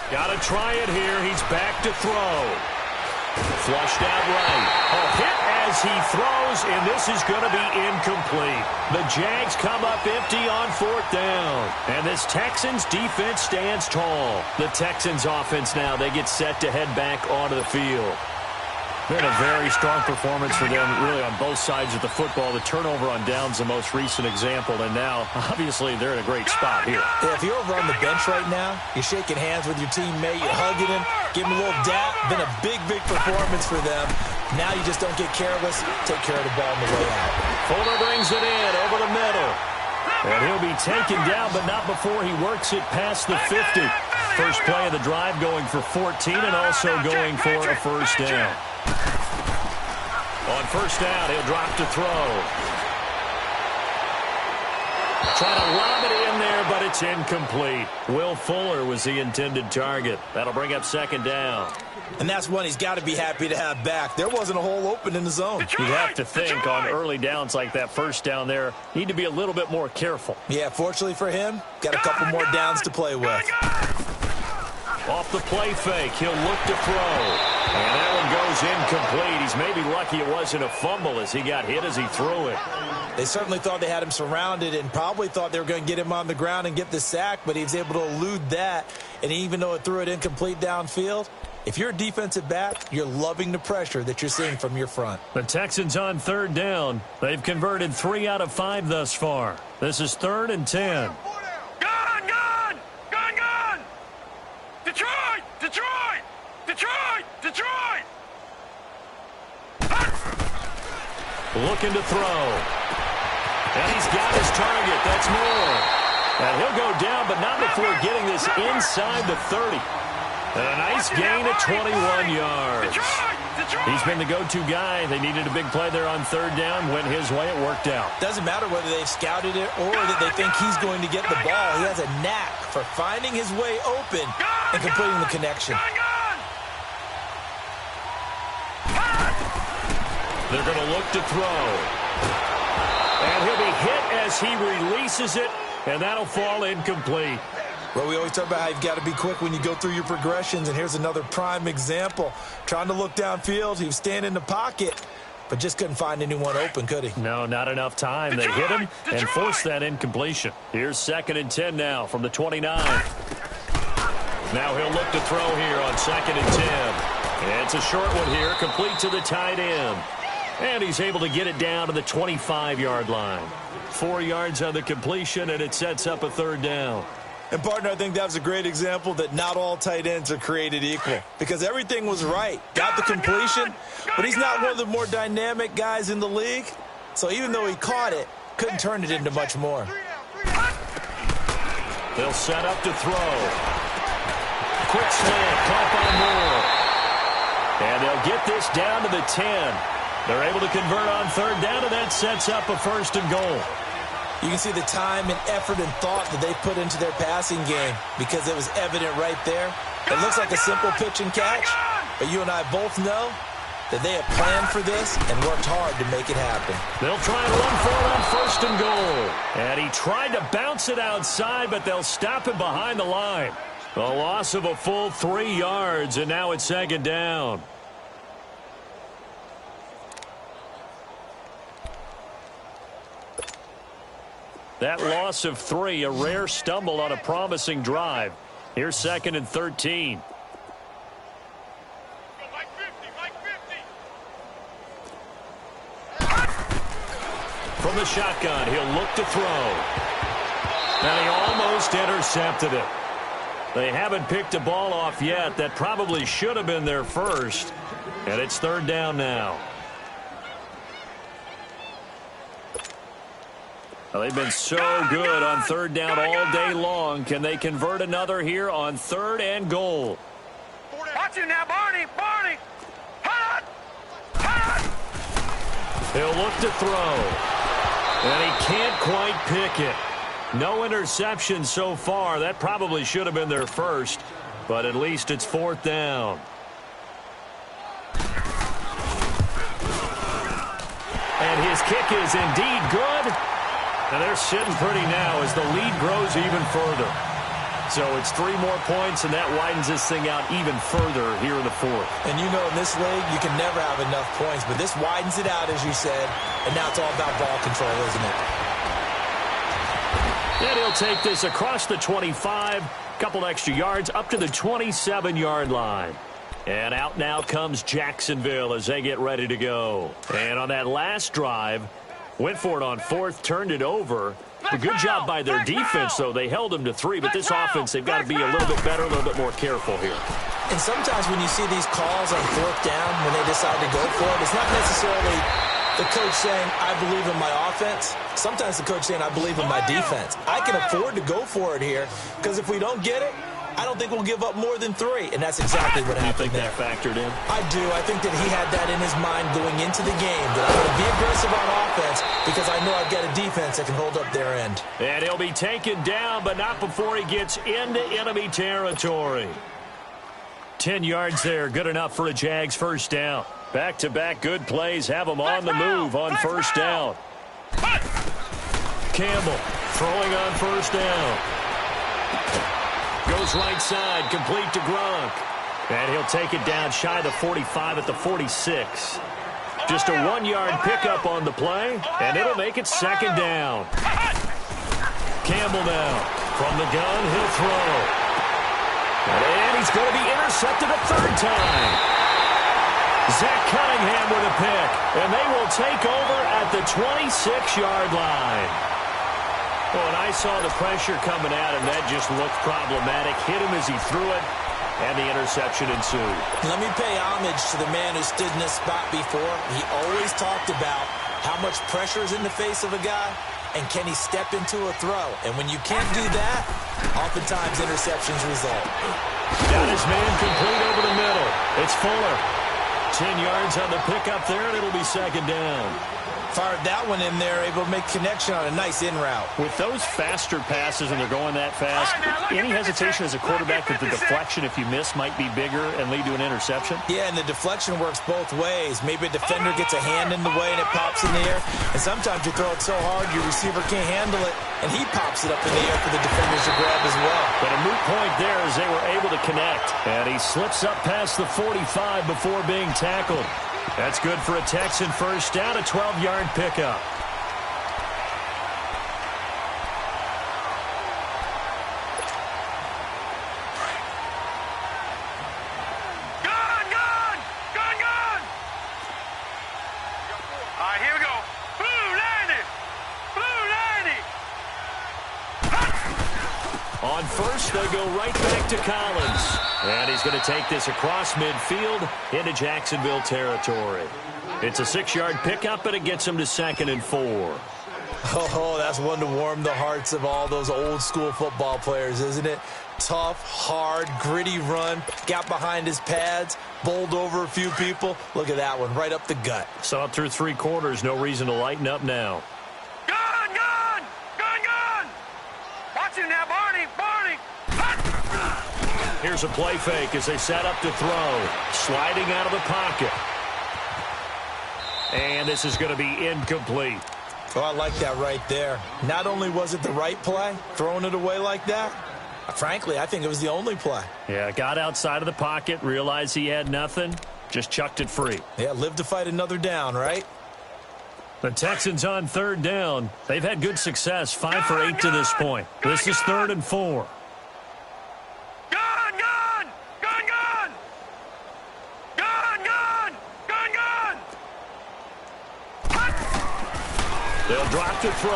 Speaker 1: Got to try it here. He's back to throw. Flushed out right. A hit as he throws, and this is going to be incomplete. The Jags come up empty on 4th down. And this Texans defense stands tall. The Texans offense now, they get set to head back onto the field. Been a very strong performance for them, really, on both sides of the football. The turnover on downs, the most recent example, and now, obviously, they're in a great spot here.
Speaker 2: Yeah, if you're over on the bench right now, you're shaking hands with your teammate, you're hugging him, Give him a little dap. Been a big, big performance for them. Now you just don't get careless. Take care of the ball on the way out.
Speaker 1: Fuller brings it in over the middle. And he'll be taken down, but not before he works it past the 50. First play of the drive going for 14 and also going for a first down. On first down, he'll drop to throw. Trying to lob it in there, but it's incomplete. Will Fuller was the intended target. That'll bring up second down.
Speaker 2: And that's one he's got to be happy to have back. There wasn't a hole open in the zone.
Speaker 1: You'd have to think on early downs like that first down there, need to be a little bit more careful.
Speaker 2: Yeah, fortunately for him, got a couple more downs to play with.
Speaker 1: Off the play fake, he'll look to throw. And that one goes incomplete. He's maybe lucky it wasn't a fumble as he got hit as he threw it.
Speaker 2: They certainly thought they had him surrounded and probably thought they were going to get him on the ground and get the sack, but he was able to elude that. And even though it threw it incomplete downfield, if you're a defensive back, you're loving the pressure that you're seeing from your front.
Speaker 1: The Texans on third down. They've converted 3 out of 5 thus far. This is 3rd and 10.
Speaker 3: Gun! Detroit!
Speaker 1: Looking to throw. And he's got his target. That's Moore. And he'll go down, but not before getting this inside the 30. And a nice gain of 21 yards. He's been the go-to guy. They needed a big play there on third down. Went his way. It worked out.
Speaker 2: Doesn't matter whether they've scouted it or that they think he's going to get the ball. He has a knack for finding his way open and completing the connection.
Speaker 1: They're going to look to throw. And he'll be hit as he releases it, and that'll fall incomplete.
Speaker 2: Well, we always talk about how you've got to be quick when you go through your progressions, and here's another prime example. Trying to look downfield, he was standing in the pocket, but just couldn't find anyone open, could he?
Speaker 1: No, not enough time. They hit him and forced that incompletion. Here's 2nd and 10 now from the 29. Now he'll look to throw here on 2nd and 10. And it's a short one here, complete to the tight end. And he's able to get it down to the 25-yard line. 4 yards on the completion, and it sets up a third down.
Speaker 2: And, partner, I think that was a great example that not all tight ends are created equal. Because everything was right. Got the completion, but he's not one of the more dynamic guys in the league. So even though he caught it, couldn't turn it into much more.
Speaker 1: They'll set up to throw. Quick slant, caught by Moore. And they'll get this down to the 10. They're able to convert on third down, and that sets up a 1st and goal.
Speaker 2: You can see the time and effort and thought that they put into their passing game because it was evident right there. It looks like a simple pitch and catch, but you and I both know that they have planned for this and worked hard to make it happen.
Speaker 1: They'll try and run for it on 1st and goal. And he tried to bounce it outside, but they'll stop him behind the line. A loss of a full 3 yards, and now it's 2nd down. That loss of 3, a rare stumble on a promising drive. Here's 2nd and 13. From the shotgun, he'll look to throw. And he almost intercepted it. They haven't picked a ball off yet. That probably should have been their first. And it's 3rd down now. Well, they've been so good on 3rd down all day long. Can they convert another here on 3rd and goal?
Speaker 3: Watch it now, Barney! Hot!
Speaker 1: He'll look to throw. And he can't quite pick it. No interception so far. That probably should have been their first. But at least it's 4th down. And his kick is indeed good. And they're sitting pretty now as the lead grows even further. So it's 3 more points, and that widens this thing out even further here in the 4th.
Speaker 2: And you know in this league, you can never have enough points, but this widens it out, as you said, and now it's all about ball control, isn't it?
Speaker 1: And he'll take this across the 25, couple extra yards, up to the 27-yard line. And out now comes Jacksonville as they get ready to go. And on that last drive, went for it on 4th, turned it over. A good job by their defense, though. They held them to 3, but this offense, they've got to be a little bit better, a little bit more careful here.
Speaker 2: And sometimes when you see these calls on fourth down, when they decide to go for it, it's not necessarily the coach saying, I believe in my offense. Sometimes the coach saying, I believe in my defense. I can afford to go for it here because if we don't get it, I don't think we'll give up more than 3. And that's exactly what happened there.
Speaker 1: You think that factored in?
Speaker 2: I do. I think that he had that in his mind going into the game, that I'm going to be aggressive on offense because I know I've got a defense that can hold up their end.
Speaker 1: And he'll be taken down, but not before he gets into enemy territory. 10 yards there, good enough for a Jags first down. Back-to-back good plays have them on the move on first down. Campbell throwing on first down. Goes right side, complete to Gronk. And he'll take it down shy of the 45 at the 46. Just a 1-yard pickup on the play, and it'll make it second down. Campbell now from the gun, he'll throw. And he's going to be intercepted a third time. Zach Cunningham with a pick, and they will take over at the 26-yard line. Well, and I saw the pressure coming at him. That just looked problematic. Hit him as he threw it, and the interception ensued. Let me pay homage to the man who stood in this spot before. He always talked about how much pressure is in the face of a guy, and can he step into a throw. And when you can't do that, oftentimes interceptions result. Got his man complete over the middle. It's Fuller. 10 yards on the pickup there, and it'll be second down. Fired that one in there, able to make connection on a nice in route. With those faster passes and they're going that fast, any hesitation as a quarterback that the deflection, if you miss, might be bigger and lead to an interception?
Speaker 2: Yeah, and the deflection works both ways. Maybe a defender gets a hand in the way and it pops in the air. And sometimes you throw it so hard your receiver can't handle it, and he pops it up in the air for the defenders to grab as well.
Speaker 1: But a moot point there as they were able to connect. And he slips up past the 45 before being tackled. That's good for a Texan first down, a 12-yard pickup.
Speaker 3: Gun! All right, here we go. Blue 90!
Speaker 1: On first, they go right back to Collins. And he's going to take this across midfield into Jacksonville territory. It's a 6-yard pickup, and it gets him to 2nd and 4.
Speaker 2: Oh, that's one to warm the hearts of all those old-school football players, isn't it? Tough, hard, gritty run, got behind his pads, bowled over a few people. Look at that one, right up the gut.
Speaker 1: Saw it through 3 quarters, no reason to lighten up now.
Speaker 3: Gun! Watch him now, Barney!
Speaker 1: Here's a play fake as they set up to throw. Sliding out of the pocket. And this is going to be incomplete.
Speaker 2: Oh, I like that right there. Not only was it the right play, throwing it away like that, frankly, I think it was the only play.
Speaker 1: Yeah, got outside of the pocket, realized he had nothing, just chucked it free.
Speaker 2: Yeah, live to fight another down, right?
Speaker 1: The Texans on third down. They've had good success, 5 for 8 to this point. This is 3rd and 4. They'll drop to throw.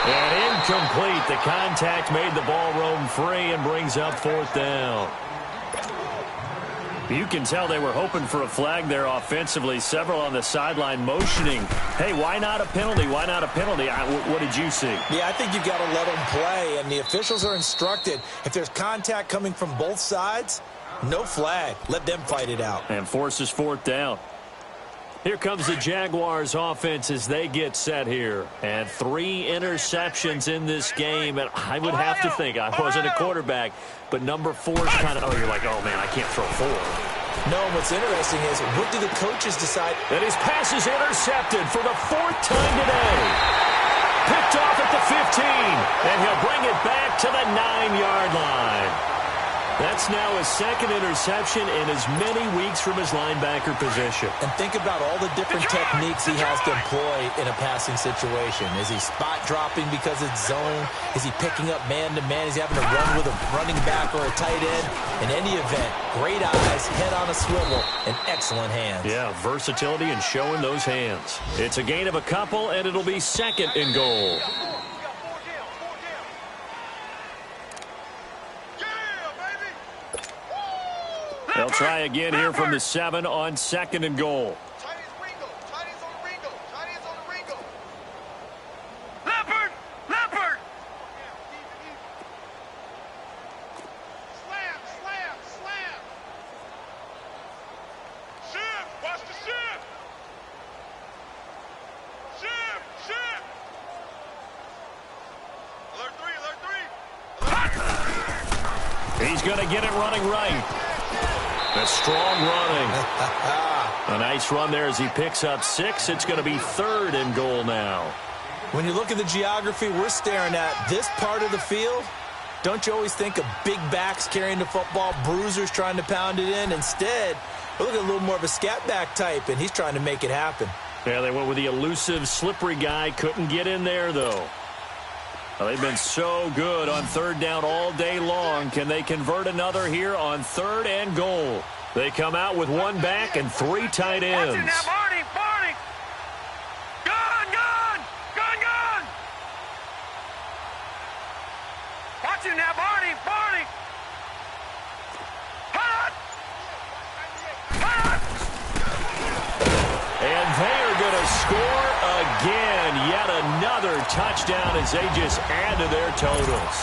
Speaker 1: And incomplete. The contact made the ball roam free and brings up 4th down. You can tell they were hoping for a flag there offensively. Several on the sideline motioning. Hey, why not a penalty? Why not a penalty? What did you see?
Speaker 2: Yeah, I think you've got to let them play, and the officials are instructed. If there's contact coming from both sides, no flag. Let them fight it out.
Speaker 1: And forces 4th down. Here comes the Jaguars offense as they get set here. And 3 interceptions in this game. And I would have to think, I wasn't a quarterback, but number 4 is kind of, you're like, oh, man, I can't throw 4.
Speaker 2: No, what's interesting is, what do the coaches decide?
Speaker 1: And his pass is intercepted for the 4th time today. Picked off at the 15. And he'll bring it back to the 9-yard line. That's now his 2nd interception in as many weeks from his linebacker position.
Speaker 2: And think about all the different techniques he has to employ in a passing situation. Is he spot dropping because it's zone? Is he picking up man-to-man? Is he having to run with a running back or a tight end? In any event, great eyes, head on a swivel, and excellent hands.
Speaker 1: Yeah, versatility and showing those hands. It's a gain of a couple, and it'll be 2nd and goal. They'll try again here from the 7 on 2nd and goal. He's going to get it running right. A strong running. A nice run there as he picks up 6. It's going to be 3rd and goal now.
Speaker 2: When you look at the geography we're staring at, this part of the field, don't you always think of big backs carrying the football, bruisers trying to pound it in? Instead, look at a little more of a scat back type, and he's trying to make it happen.
Speaker 1: Yeah, they went with the elusive, slippery guy. Couldn't get in there, though. Well, they've been so good on 3rd down all day long. Can they convert another here on 3rd and goal? They come out with 1 back and 3 tight ends.
Speaker 3: Watch it now, Barney, Barney. Gun, gun, gun, gun. Watch it now, Barney, Barney. Hut, hut.
Speaker 1: And they are going to score again. Yet another touchdown as they just add to their totals.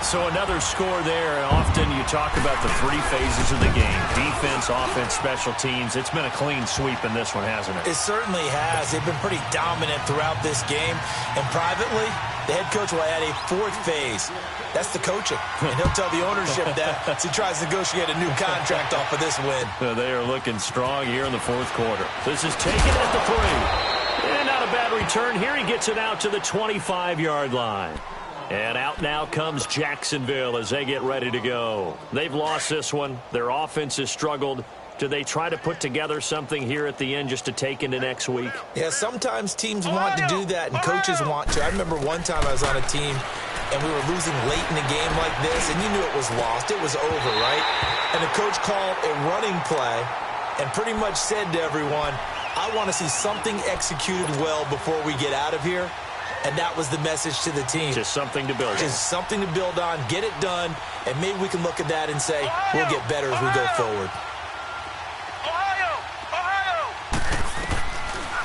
Speaker 1: So another score there. Often you talk about the 3 phases of the game. Defense, offense, special teams. It's been a clean sweep in this one, hasn't it?
Speaker 2: It certainly has. They've been pretty dominant throughout this game. And privately, the head coach will add a 4th phase. That's the coaching. And he'll tell the ownership that as he tries to negotiate a new contract off of this win.
Speaker 1: They are looking strong here in the 4th quarter. This is taken at the 3. And not a bad return here. He gets it out to the 25-yard line. And out now comes Jacksonville as they get ready to go. They've lost this one. Their offense has struggled. Do they try to put together something here at the end just to take into next week?
Speaker 2: Yeah, sometimes teams want to do that and coaches want to. I remember one time I was on a team and we were losing late in a game like this, and you knew it was lost. It was over, right? And the coach called a running play and pretty much said to everyone, I want to see something executed well before we get out of here. And that was the message to the team.
Speaker 1: Just something to build on.
Speaker 2: Just something to build on, get it done, and maybe we can look at that and say, we'll get better as we go forward.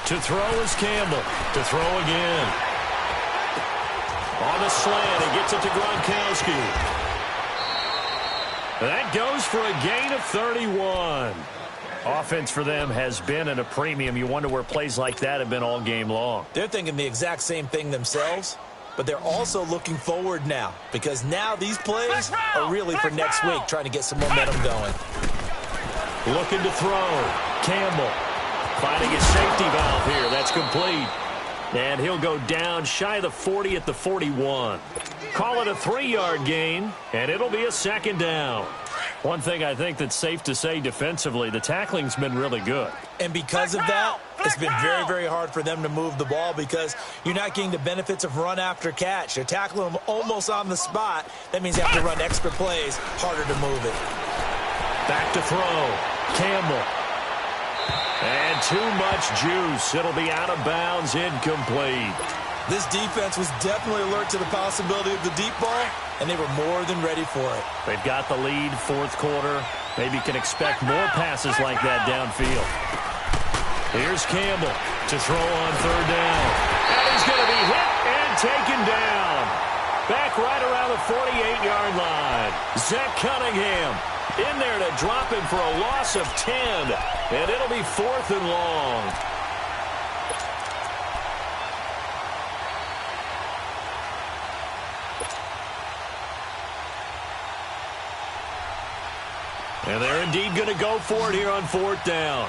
Speaker 1: To throw is Campbell. To throw again. On the slant, he gets it to Gronkowski. That goes for a gain of 31. Offense for them has been at a premium. You wonder where plays like that have been all game long.
Speaker 2: They're thinking the exact same thing themselves, but they're also looking forward now because now these plays are really for next week, trying to get some momentum going.
Speaker 1: Looking to throw. Campbell finding his safety valve here. That's complete. And he'll go down shy of the 40 at the 41. Call it a 3-yard gain, and it'll be a 2nd down. One thing I think that's safe to say defensively, the tackling's been really good.
Speaker 2: And because of that, it's been very, very hard for them to move the ball because you're not getting the benefits of run after catch. They're tackling them almost on the spot. That means you have to run extra plays, harder to move it.
Speaker 1: Back to throw. Campbell. And too much juice. It'll be out of bounds, incomplete.
Speaker 2: This defense was definitely alert to the possibility of the deep ball, and they were more than ready for it.
Speaker 1: They've got the lead, 4th quarter. Maybe can expect more passes like that downfield. Here's Campbell to throw on 3rd down. And he's going to be hit and taken down. Back right around the 48-yard line. Zach Cunningham in there to drop him for a loss of 10. And it'll be 4th and long. And they're indeed going to go for it here on 4th down.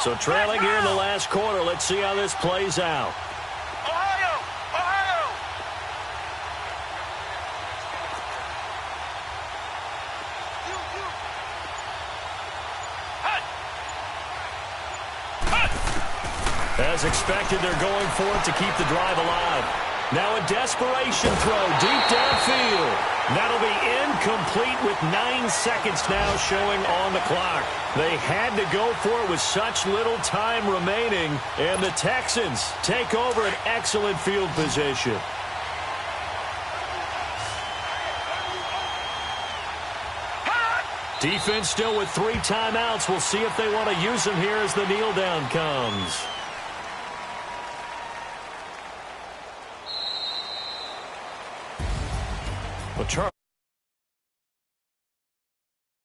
Speaker 1: So trailing here in the last quarter. Let's see how this plays out.
Speaker 3: Ohio! Ohio!
Speaker 1: As expected, they're going for it to keep the drive alive. Now a desperation throw deep downfield. That'll be incomplete with 9 seconds now showing on the clock. They had to go for it with such little time remaining, and the Texans take over an excellent field position. Defense still with 3 timeouts. We'll see if they want to use them here as the kneel down comes. Well, Charles.